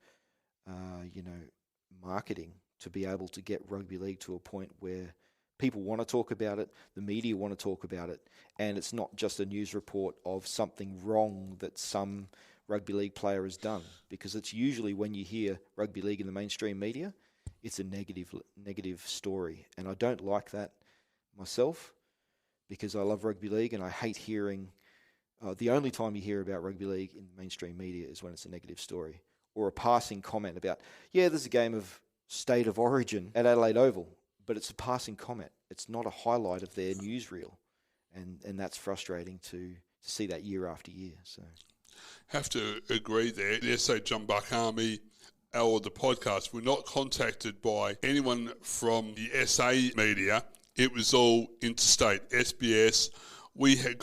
D: marketing to be able to get rugby league to a point where people want to talk about it, the media want to talk about it, and it's not just a news report of something wrong that some rugby league player has done. Because it's usually when you hear rugby league in the mainstream media, it's a negative story. And I don't like that myself. because I love rugby league and I hate hearing... the only time you hear about rugby league in mainstream media is when it's a negative story or a passing comment about, there's a game of State of Origin at Adelaide Oval, but it's a passing comment. It's not a highlight of their newsreel. And that's frustrating to see that year after year. So,
C: have to agree there. The SA John Buck Army or the podcast were not contacted by anyone from the SA media. It was all interstate, SBS. We had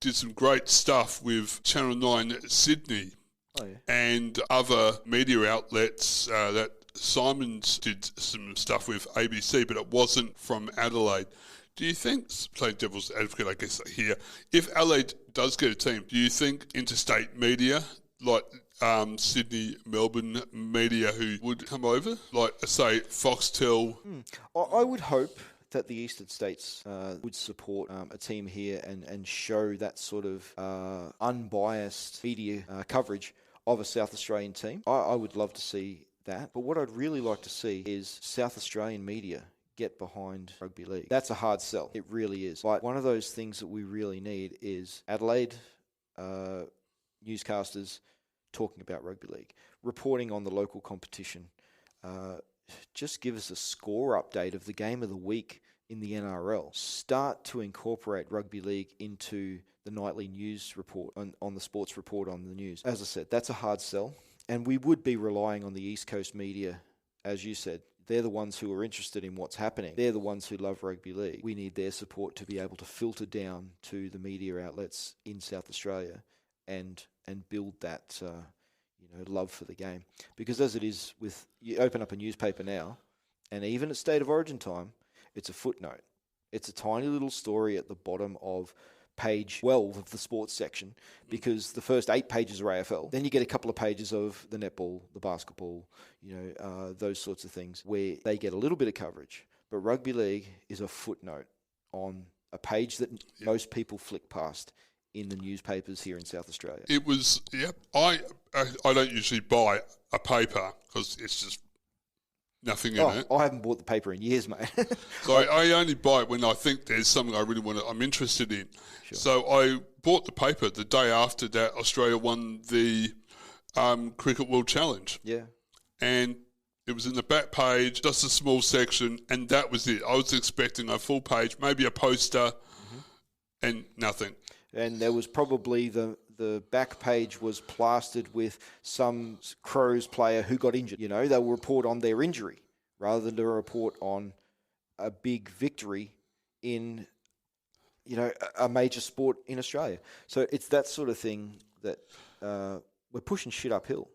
C: did some great stuff with Channel 9 Sydney and other media outlets that Simon's did some stuff with ABC, but it wasn't from Adelaide. Do you think, playing devil's advocate, I guess, here, if Adelaide does get a team, do you think interstate media, like Sydney, Melbourne media who would come over, like, say, Foxtel?
D: I would hope that the eastern states would support a team here and show that sort of unbiased media coverage of a South Australian team. I would love to see that. But what I'd really like to see is South Australian media get behind rugby league. That's a hard sell. It really is. Like, one of those things that we really need is Adelaide newscasters talking about rugby league, reporting on the local competition. Just give us a score update of the game of the week in the NRL. Start to incorporate rugby league into the nightly news report, on the sports report on the news. As I said, that's a hard sell. And we would be relying on the East Coast media, as you said. They're the ones who are interested in what's happening. They're the ones who love rugby league. We need their support to be able to filter down to the media outlets in South Australia and build that love for the game. Because as it is with, you open up a newspaper now, and even at State of Origin time, it's a footnote. It's a tiny little story at the bottom of page 12 of the sports section, because the first 8 pages are AFL. Then you get a couple of pages of the netball, the basketball, those sorts of things where they get a little bit of coverage. But rugby league is a footnote on a page that most people flick past in the newspapers here in South Australia.
C: It was, I don't usually buy a paper because it's just nothing in it.
D: I haven't bought the paper in years, mate.
C: So I only buy it when I think there's something I really I'm interested in. Sure. So I bought the paper the day after that Australia won the Cricket World Challenge.
D: Yeah.
C: And it was in the back page, just a small section, and that was it. I was expecting a full page, maybe a poster, and nothing.
D: And there was probably the back page was plastered with some Crows player who got injured. They'll report on their injury rather than to report on a big victory in, a major sport in Australia. So it's that sort of thing that we're pushing shit uphill.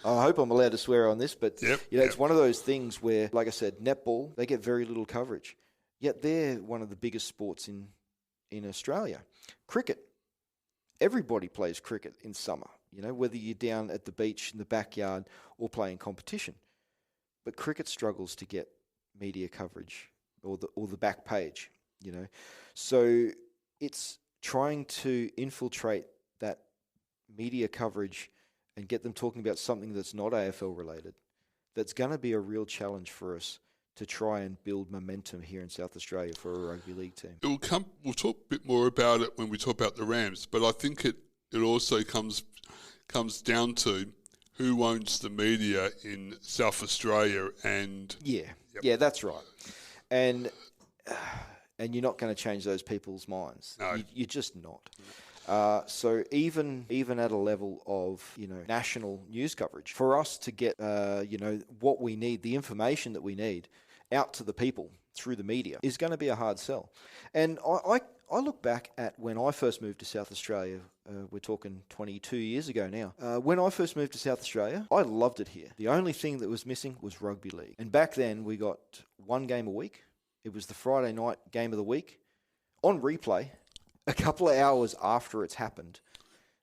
D: I hope I'm allowed to swear on this, but it's one of those things where, like I said, netball, they get very little coverage. Yet they're one of the biggest sports in Australia. Cricket. Everybody plays cricket in summer, whether you're down at the beach in the backyard or playing competition. But cricket struggles to get media coverage or the back page, So it's trying to infiltrate that media coverage and get them talking about something that's not AFL related. That's going to be a real challenge for us to try and build momentum here in South Australia for a rugby league team.
C: We'll talk a bit more about it when we talk about the Rams, but I think it also comes down to who owns the media in South Australia, and
D: yeah, that's right. And you're not going to change those people's minds.
C: No.
D: You're just not. So even at a level of national news coverage, for us to get what we need, the information that we need out to the people through the media is going to be a hard sell. And I look back at when I first moved to South Australia. We're talking 22 years ago now. When I first moved to South Australia, I loved it here. The only thing that was missing was rugby league. And back then we got one game a week. It was the Friday night game of the week on replay. A couple of hours after it's happened,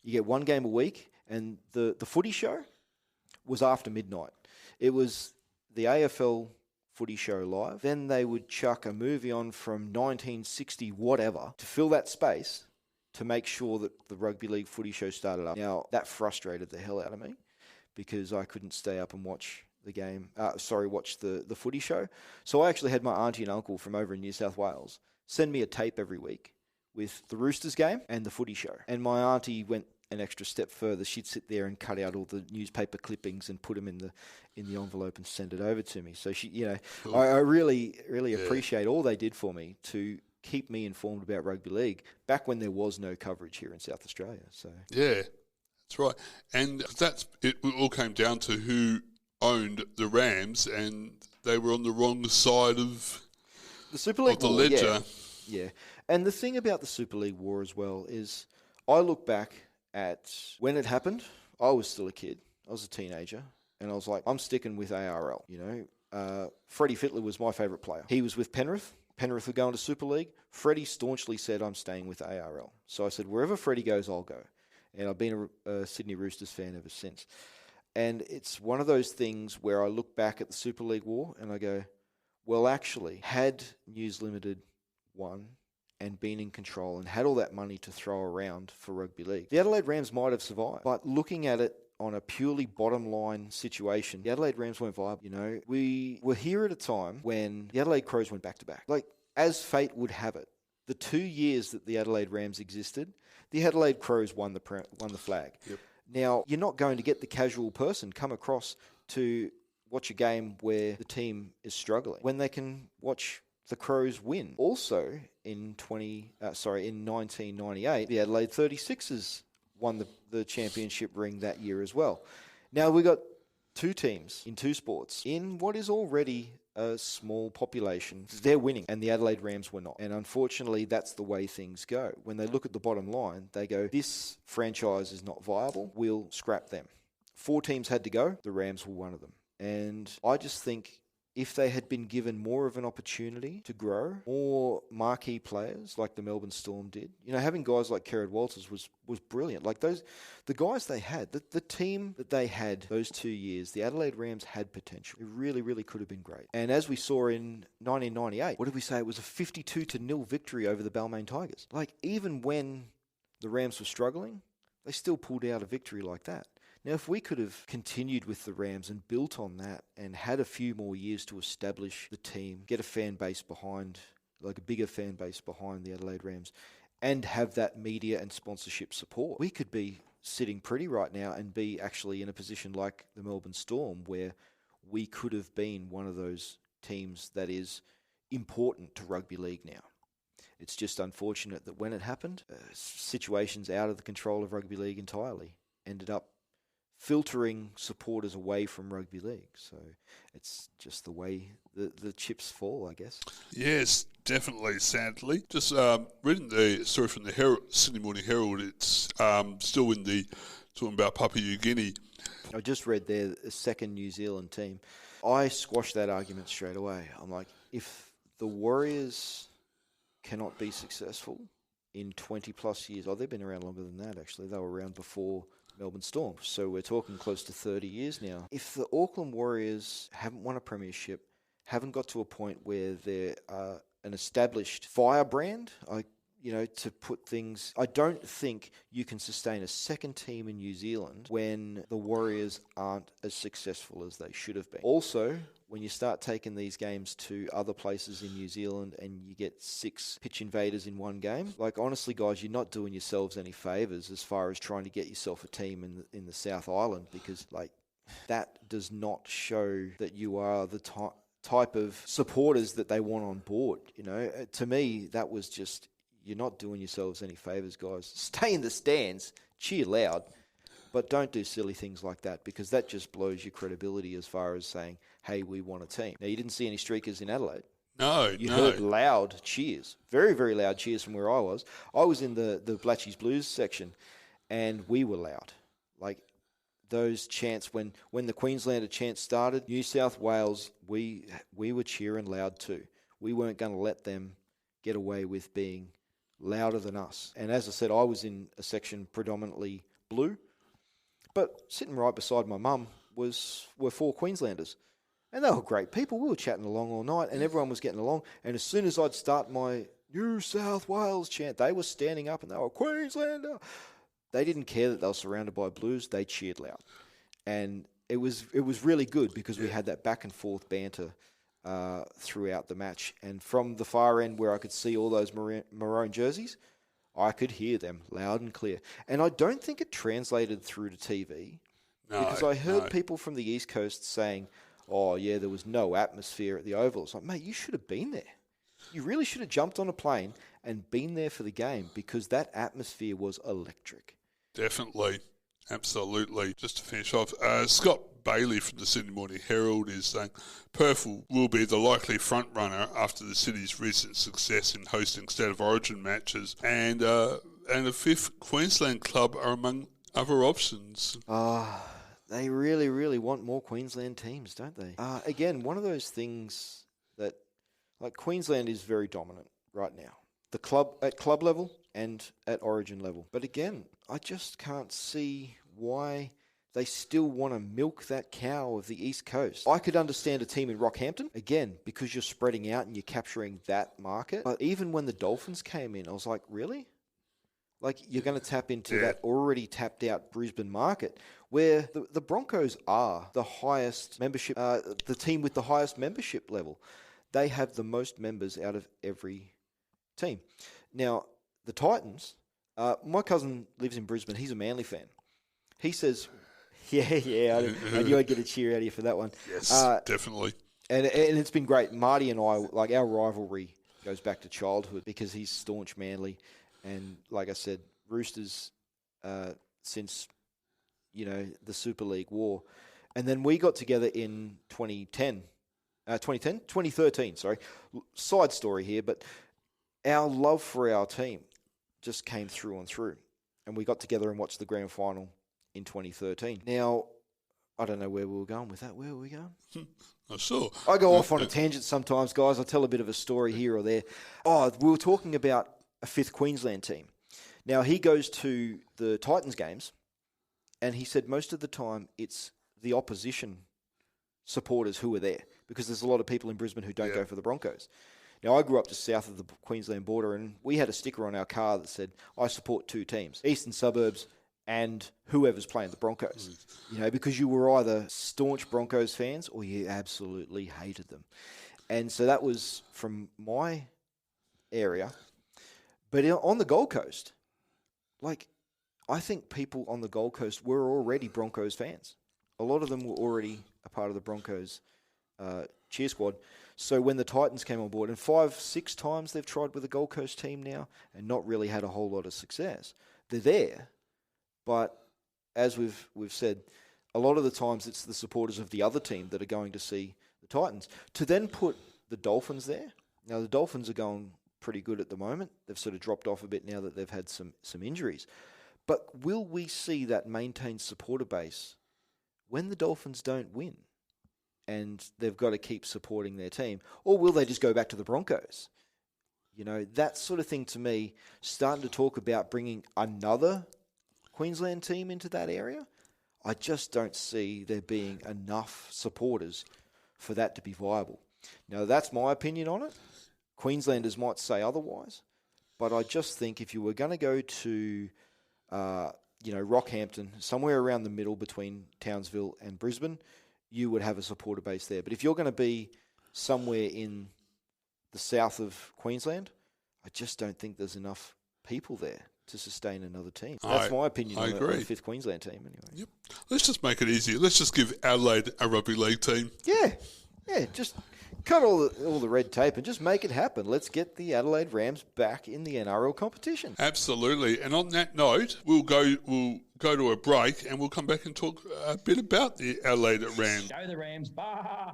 D: you get one game a week, and the footy show was after midnight. It was the AFL footy show live. Then they would chuck a movie on from 1960 whatever to fill that space to make sure that the rugby league footy show started up. Now, that frustrated the hell out of me because I couldn't stay up and watch the game, watch the footy show. So I actually had my auntie and uncle from over in New South Wales send me a tape every week with the Roosters game and the footy show. And my auntie went an extra step further. She'd sit there and cut out all the newspaper clippings and put them in the envelope and send it over to me. So she, cool. I really appreciate all they did for me to keep me informed about rugby league back when there was no coverage here in South Australia. So
C: yeah, that's right. And it all came down to who owned the Rams, and they were on the wrong side of
D: the Super League
C: of the ledger.
D: Yeah. And the thing about the Super League war as well is I look back at when it happened. I was still a kid. I was a teenager. And I was like, I'm sticking with ARL. Freddie Fittler was my favourite player. He was with Penrith. Penrith were going to Super League. Freddie staunchly said, I'm staying with ARL. So I said, wherever Freddie goes, I'll go. And I've been a Sydney Roosters fan ever since. And it's one of those things where I look back at the Super League war and I go, well, actually, had News Limited won and been in control and had all that money to throw around for rugby league, the Adelaide Rams might have survived. But looking at it on a purely bottom line situation, the Adelaide Rams weren't viable. We were here at a time when the Adelaide Crows went back to back. Like, as fate would have it, the 2 years that the Adelaide Rams existed, the Adelaide Crows won the flag.
C: Yep.
D: Now, you're not going to get the casual person come across to watch a game where the team is struggling when they can watch the Crows win. Also, in 1998, the Adelaide 36ers won the championship ring that year as well. Now, we got two teams in two sports in what is already a small population. They're winning, and the Adelaide Rams were not. And unfortunately, that's the way things go. When they look at the bottom line, they go, this franchise is not viable, we'll scrap them. 4 teams had to go, the Rams were one of them. And I just think if they had been given more of an opportunity to grow, more marquee players like the Melbourne Storm did, having guys like Kerrod Walters was brilliant. Like the guys they had, the team that they had those 2 years, the Adelaide Rams had potential. It really, really could have been great. And as we saw in 1998, what did we say? It was a 52-0 victory over the Balmain Tigers. Like, even when the Rams were struggling, they still pulled out a victory like that. Now, if we could have continued with the Rams and built on that and had a few more years to establish the team, get a fan base behind, like a bigger fan base behind the Adelaide Rams, and have that media and sponsorship support, we could be sitting pretty right now and be actually in a position like the Melbourne Storm where we could have been one of those teams that is important to rugby league now. It's just unfortunate that when it happened, situations out of the control of rugby league entirely ended up filtering supporters away from rugby league. So it's just the way the chips fall, I guess.
C: Yes, definitely, sadly. Just reading the story from the Sydney Morning Herald, it's still in the talking about Papua New Guinea.
D: I just read their second New Zealand team. I squashed that argument straight away. I'm like, if the Warriors cannot be successful in 20 plus years, they've been around longer than that actually. They were around before Melbourne Storm. So we're talking close to 30 years now. If the Auckland Warriors haven't won a premiership, haven't got to a point where they're an established firebrand, to put things, I don't think you can sustain a second team in New Zealand when the Warriors aren't as successful as they should have been. Also, when you start taking these games to other places in New Zealand and you get 6 pitch invaders in one game, like, honestly, guys, you're not doing yourselves any favours as far as trying to get yourself a team in the South Island, because, like, that does not show that you are the type of supporters that they want on board. To me, that was just, you're not doing yourselves any favours, guys. Stay in the stands, cheer loud, but don't do silly things like that, because that just blows your credibility as far as saying, hey, we want a team. Now, you didn't see any streakers in Adelaide. You heard loud cheers, very, very loud cheers from where I was. I was in the Blatchy's Blues section, and we were loud. Like, those chants, when the Queenslander chant started, New South Wales, we were cheering loud too. We weren't going to let them get away with being louder than us. And as I said, I was in a section predominantly blue, but sitting right beside my mum were 4 Queenslanders. And they were great people. We were chatting along all night, and everyone was getting along. And as soon as I'd start my New South Wales chant, they were standing up and they were, Queenslander. They didn't care that they were surrounded by Blues. They cheered loud. And it was really good because we had that back and forth banter throughout the match. And from the far end where I could see all those maroon jerseys, I could hear them loud and clear. And I don't think it translated through to TV because I heard people from the East Coast saying, oh, yeah, there was no atmosphere at the Oval. It's like, mate, you should have been there. You really should have jumped on a plane and been there for the game because that atmosphere was electric.
C: Definitely. Absolutely. Just to finish off, Scott Bailey from the Sydney Morning Herald is saying Perth will be the likely front runner after the city's recent success in hosting State of Origin matches, and a fifth Queensland club are among other options.
D: They really, really want more Queensland teams, don't they? Again, one of those things that, like, Queensland is very dominant right now. The club at club level and at Origin level. But again, I just can't see why they still want to milk that cow of the East Coast. I could understand a team in Rockhampton, again, because you're spreading out and you're capturing that market. But even when the Dolphins came in, I was like, really? Like, you're going to tap into that already tapped out Brisbane market where the Broncos are the highest membership, the team with the highest membership level. They have the most members out of every team. Now, the Titans, my cousin lives in Brisbane. He's a Manly fan. He says, I knew I'd get a cheer out of you for that one.
C: Yes, definitely.
D: And it's been great. Marty and I, like, our rivalry goes back to childhood because he's staunch Manly. And like I said, Roosters since, the Super League war. And then we got together in 2013, sorry. Side story here, but our love for our team just came through and through. And we got together and watched the grand final in 2013. Now, I don't know where we were going with that. Where were we going?
C: I saw.
D: I go off on a tangent sometimes, guys. I tell a bit of a story here or there. We were talking about a fifth Queensland team. Now, he goes to the Titans games, and he said most of the time it's the opposition supporters who are there because there's a lot of people in Brisbane who don't go for the Broncos. Now, I grew up just south of the Queensland border, and we had a sticker on our car that said, I support two teams, Eastern Suburbs and whoever's playing the Broncos. Because you were either staunch Broncos fans or you absolutely hated them. And so that was from my area. But on the Gold Coast, I think people on the Gold Coast were already Broncos fans. A lot of them were already a part of the Broncos cheer squad. So when the Titans came on board, and 5-6 times they've tried with the Gold Coast team now and not really had a whole lot of success. They're there, but as we've said, a lot of the times it's the supporters of the other team that are going to see the Titans. To then put the Dolphins there, now the Dolphins are going pretty good at the moment. They've sort of dropped off a bit now that they've had some injuries. But will we see that maintained supporter base when the Dolphins don't win? And they've got to keep supporting their team? Or will they just go back to the Broncos? That sort of thing to me, starting to talk about bringing another Queensland team into that area, I just don't see there being enough supporters for that to be viable. Now, that's my opinion on it. Queenslanders might say otherwise, but I just think if you were going to go to, Rockhampton, somewhere around the middle between Townsville and Brisbane, you would have a supporter base there. But if you're going to be somewhere in the south of Queensland, I just don't think there's enough people there to sustain another team. That's my opinion on the fifth Queensland team anyway.
C: Yep. Let's just make it easier. Let's just give Adelaide a rugby league team.
D: Yeah, just cut all the red tape and just make it happen. Let's get the Adelaide Rams back in the NRL competition.
C: Absolutely. And on that note, we'll go to a break and we'll come back and talk a bit about the Adelaide Rams.
M: Go the Rams. Bah!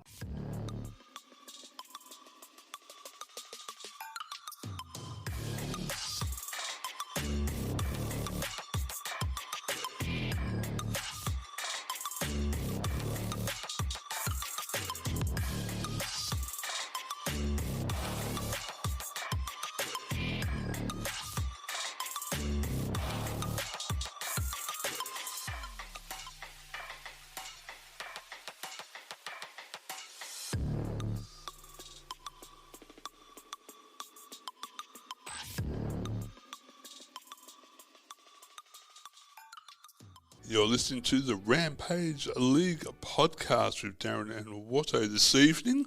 C: You're listening to the Rampage League podcast with Darren and Watto this evening.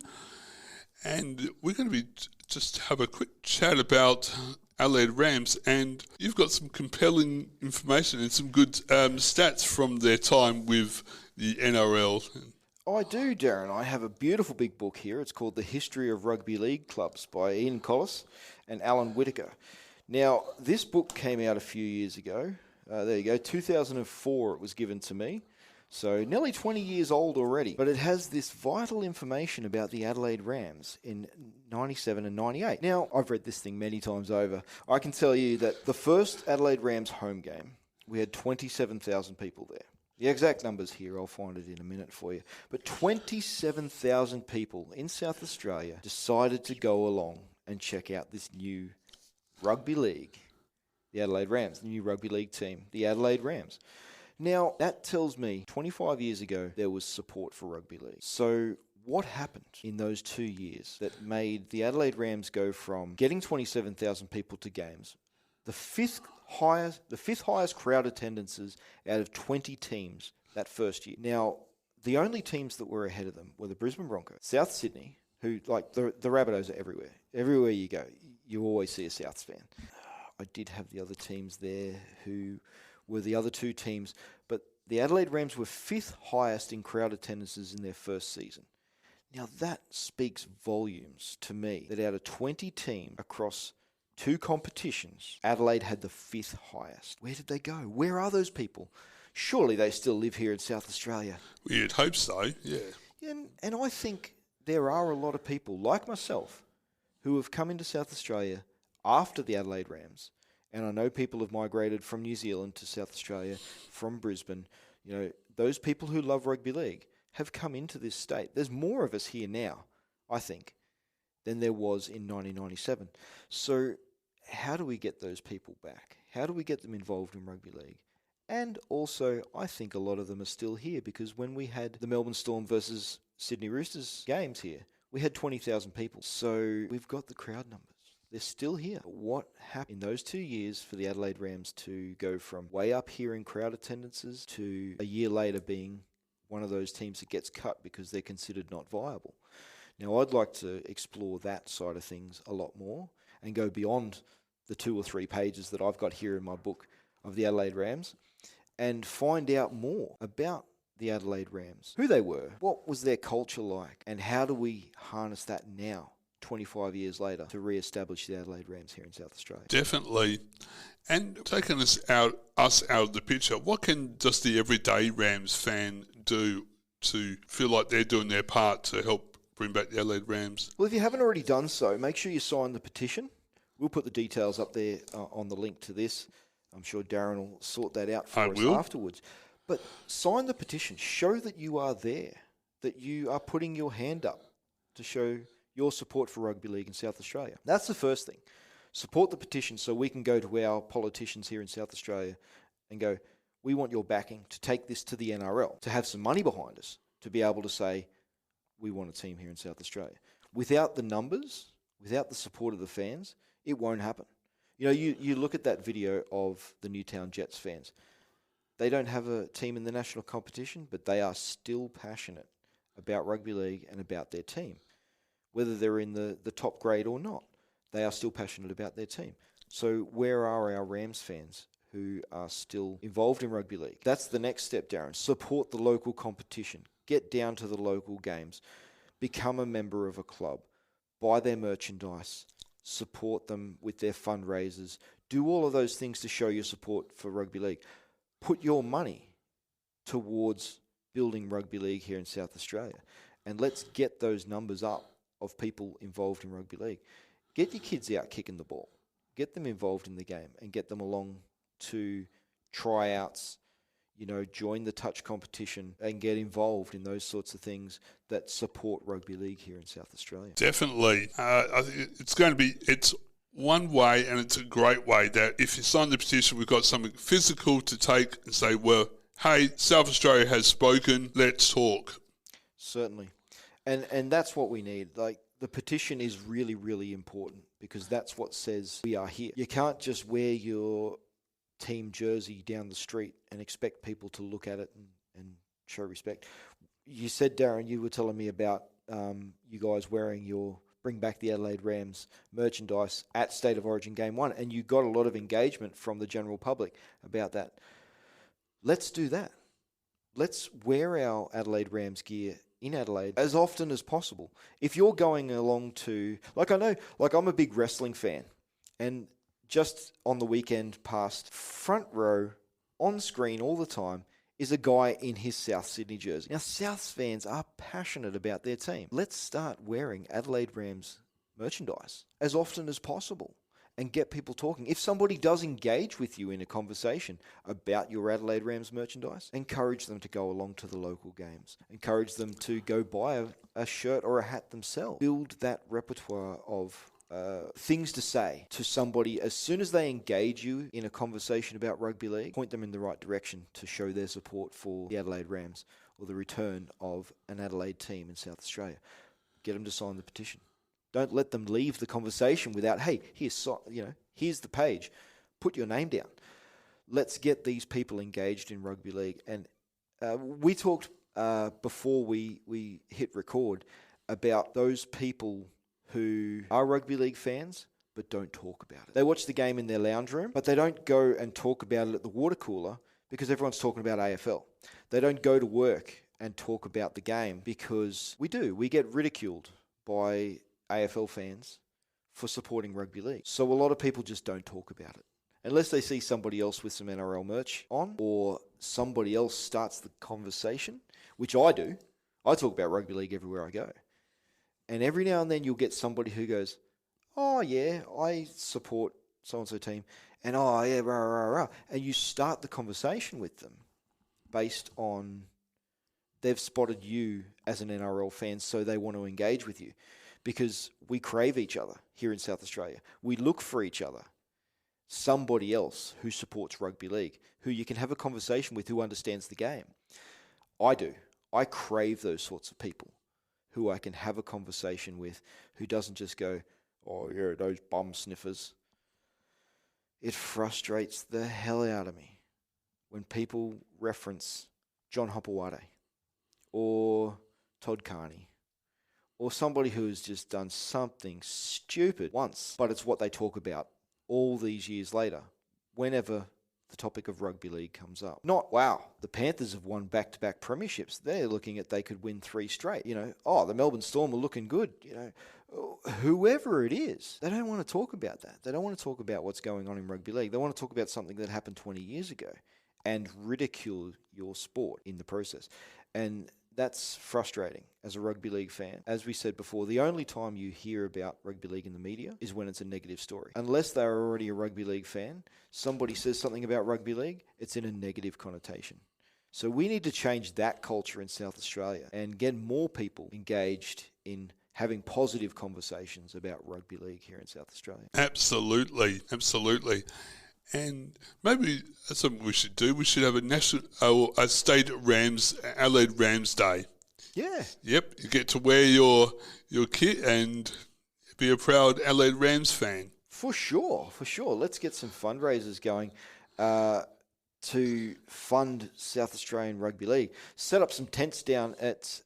C: And we're going to be just have a quick chat about Adelaide Rams, and you've got some compelling information and some good stats from their time with the NRL.
D: I do, Darren. I have a beautiful big book here. It's called The History of Rugby League Clubs by Ian Collis and Alan Whitaker. Now, this book came out a few years ago. There you go, 2004 it was given to me. So nearly 20 years old already. But it has this vital information about the Adelaide Rams in 97 and 98. Now, I've read this thing many times over. I can tell you that the first Adelaide Rams home game, we had 27,000 people there. The exact numbers here, I'll find it in a minute for you. But 27,000 people in South Australia decided to go along and check out this new rugby league, the Adelaide Rams, the new rugby league team, the Adelaide Rams. Now, that tells me 25 years ago there was support for rugby league. So what happened in those 2 years that made the Adelaide Rams go from getting 27,000 people to games, the fifth highest crowd attendances out of 20 teams that first year. Now, the only teams that were ahead of them were the Brisbane Broncos, South Sydney, who, like, the Rabbitohs are everywhere. Everywhere you go, you always see a Souths fan. I did have the other teams there who were the other two teams, but the Adelaide Rams were fifth highest in crowd attendances in their first season. Now, that speaks volumes to me that out of 20 teams across 2 competitions, Adelaide had the fifth highest. Where did they go? Where are those people? Surely they still live here in South Australia.
C: Well, you'd hope so, yeah.
D: And I think there are a lot of people, like myself, who have come into South Australia after the Adelaide Rams. And I know people have migrated from New Zealand to South Australia, from Brisbane. You know, those people who love rugby league have come into this state. There's more of us here now, I think, than there was in 1997. So how do we get those people back? How do we get them involved in rugby league? And also, I think a lot of them are still here because when we had the Melbourne Storm versus Sydney Roosters games here, we had 20,000 people. So we've got the crowd numbers. They're still here. What happened in those 2 years for the Adelaide Rams to go from way up here in crowd attendances to a year later being one of those teams that gets cut because they're considered not viable? Now, I'd like to explore that side of things a lot more and go beyond the 2 or 3 pages that I've got here in my book of the Adelaide Rams and find out more about the Adelaide Rams, who they were, what was their culture like, and how do we harness that now, 25 years later, to re-establish the Adelaide Rams here in South Australia.
C: Definitely. And taking us out of the picture, what can just the everyday Rams fan do to feel like they're doing their part to help bring back the Adelaide Rams?
D: Well, if you haven't already done so, make sure you sign the petition. We'll put the details up there on the link to this. I'm sure Darren will sort that out for us afterwards. But sign the petition. Show that you are there, that you are putting your hand up to show your support for rugby league in South Australia. That's the first thing. Support the petition so we can go to our politicians here in South Australia and go, we want your backing to take this to the NRL, to have some money behind us, to be able to say, we want a team here in South Australia. Without the numbers, without the support of the fans, it won't happen. You know, you look at that video of the Newtown Jets fans. They don't have a team in the national competition, but they are still passionate about rugby league and about their team. Whether they're in the top grade or not, they are still passionate about their team. So where are our Rams fans who are still involved in rugby league? That's the next step, Darren. Support the local competition. Get down to the local games. Become a member of a club. Buy their merchandise. Support them with their fundraisers. Do all of those things to show your support for rugby league. Put your money towards building rugby league here in South Australia. And let's get those numbers up of people involved in rugby league. Get your kids out kicking the ball. Get them involved in the game and get them along to tryouts, you know, join the touch competition and get involved in those sorts of things that support rugby league here in South Australia.
C: Definitely. I think it's one way, and it's a great way, that if you sign the petition, we've got something physical to take and say, well, hey, South Australia has spoken, let's talk.
D: Certainly. And that's what we need. Like, the petition is really, really important because that's what says we are here. You can't just wear your team jersey down the street and expect people to look at it and show respect. You said, Darren, you were telling me about you guys wearing your bring back the Adelaide Rams merchandise at State of Origin Game 1, and you got a lot of engagement from the general public about that. Let's do that. Let's wear our Adelaide Rams gear in Adelaide as often as possible. If you're going along to, I'm a big wrestling fan, and just on the weekend past, front row, on screen all the time, is a guy in his South Sydney jersey. Now, Souths fans are passionate about their team. Let's start wearing Adelaide Rams merchandise as often as possible and get people talking. If somebody does engage with you in a conversation about your Adelaide Rams merchandise, encourage them to go along to the local games. Encourage them to go buy a shirt or a hat themselves. Build that repertoire of things to say to somebody. As soon as they engage you in a conversation about rugby league, point them in the right direction to show their support for the Adelaide Rams or the return of an Adelaide team in South Australia. Get them to sign the petition. Don't let them leave the conversation without, hey, here's the page. Put your name down. Let's get these people engaged in rugby league. And we talked before we hit record about those people who are rugby league fans but don't talk about it. They watch the game in their lounge room, but they don't go and talk about it at the water cooler because everyone's talking about AFL. They don't go to work and talk about the game because we do. We get ridiculed by AFL fans for supporting rugby league. So a lot of people just don't talk about it. Unless they see somebody else with some NRL merch on or somebody else starts the conversation, which I do. I talk about rugby league everywhere I go. And every now and then you'll get somebody who goes, oh yeah, I support so-and-so team. And oh yeah, rah, rah, rah. And you start the conversation with them based on they've spotted you as an NRL fan, so they want to engage with you. Because we crave each other here in South Australia. We look for each other. Somebody else who supports rugby league, who you can have a conversation with, who understands the game. I do. I crave those sorts of people who I can have a conversation with, who doesn't just go, oh yeah, those bum sniffers. It frustrates the hell out of me when people reference John Hopewade or Todd Carney or somebody who has just done something stupid once, but it's what they talk about all these years later, whenever the topic of rugby league comes up. Not, wow, the Panthers have won back-to-back premierships. They're looking at they could win 3 straight. The Melbourne Storm are looking good. Whoever it is, they don't want to talk about that. They don't want to talk about what's going on in rugby league. They want to talk about something that happened 20 years ago and ridicule your sport in the process. And that's frustrating as a rugby league fan. As we said before, the only time you hear about rugby league in the media is when it's a negative story. Unless they're already a rugby league fan, somebody says something about rugby league, it's in a negative connotation. So we need to change that culture in South Australia and get more people engaged in having positive conversations about rugby league here in South Australia.
C: Absolutely. And maybe that's something we should do. We should have a State Rams, Adelaide Rams Day.
D: Yeah.
C: Yep. You get to wear your kit and be a proud Adelaide Rams fan.
D: For sure. Let's get some fundraisers going to fund South Australian Rugby League. Set up some tents down at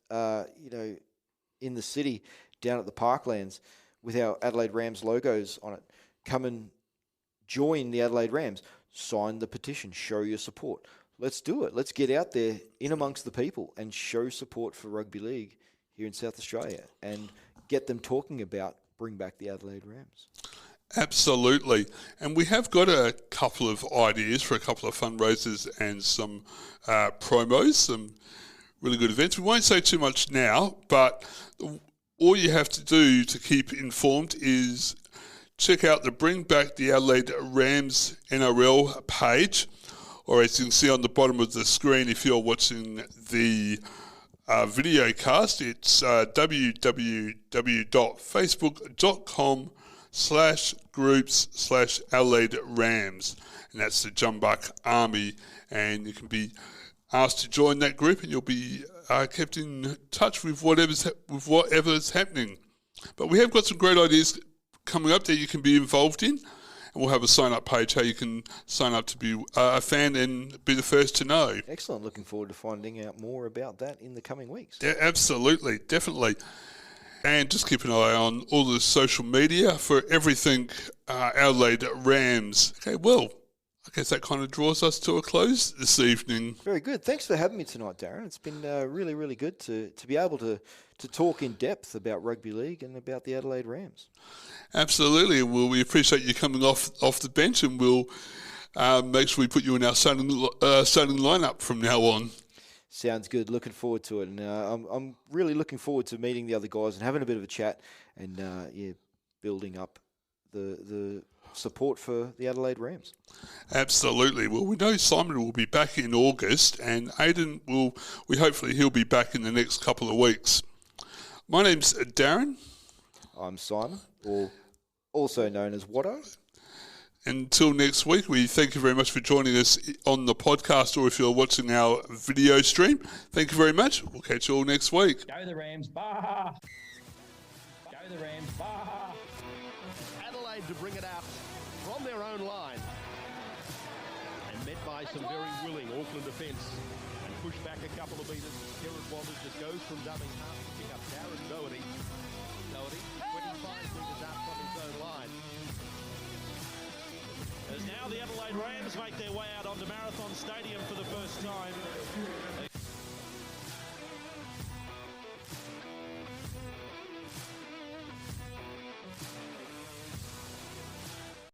D: in the city, down at the Parklands, with our Adelaide Rams logos on it. Come and join the Adelaide Rams. Sign the petition. Show your support. Let's do it. Let's get out there in amongst the people and show support for rugby league here in South Australia and get them talking about bring back the Adelaide Rams.
C: Absolutely. And we have got a couple of ideas for a couple of fundraisers and some promos, some really good events. We won't say too much now, but all you have to do to keep informed is check out the Bring Back the Adelaide Rams NRL page, or as you can see on the bottom of the screen if you're watching the video cast, it's www.facebook.com/groups/Adelaide Rams, and that's the Jumbuck Army, and you can be asked to join that group and you'll be kept in touch with whatever's happening. But we have got some great ideas coming up that you can be involved in, and we'll have a sign-up page how you can sign up to be a fan and be the first to know.
D: Excellent. Looking forward to finding out more about that in the coming weeks.
C: Yeah, absolutely, definitely. and just keep an eye on all the social media for everything Adelaide Rams. Okay, well, I guess that kind of draws us to a close this evening.
D: Very good. Thanks for having me tonight, Darren. It's been really, really good to be able to talk in depth about rugby league and about the Adelaide Rams.
C: Absolutely. Well, we appreciate you coming off the bench, and we'll make sure we put you in our starting lineup from now on.
D: Sounds good. Looking forward to it. And I'm really looking forward to meeting the other guys and having a bit of a chat and building up the support for the Adelaide Rams.
C: Absolutely. Well, we know Simon will be back in August, and Aidan hopefully he'll be back in the next couple of weeks. My name's Darren.
D: I'm Simon, or also known as Watto.
C: Until next week, we thank you very much for joining us on the podcast, or if you're watching our video stream, thank you very much. We'll catch you all next week.
M: Go the Rams, bah! Go the Rams, bah!
A: Adelaide to bring it out from their own line. And met by some very willing Auckland defence. And pushed back a couple of metres. Watto just goes from dubbing half to pick up Darren Doherty. Doherty, 25 metres out from his own line.
B: As now the Adelaide Rams make their way out onto Marathon Stadium for the first time.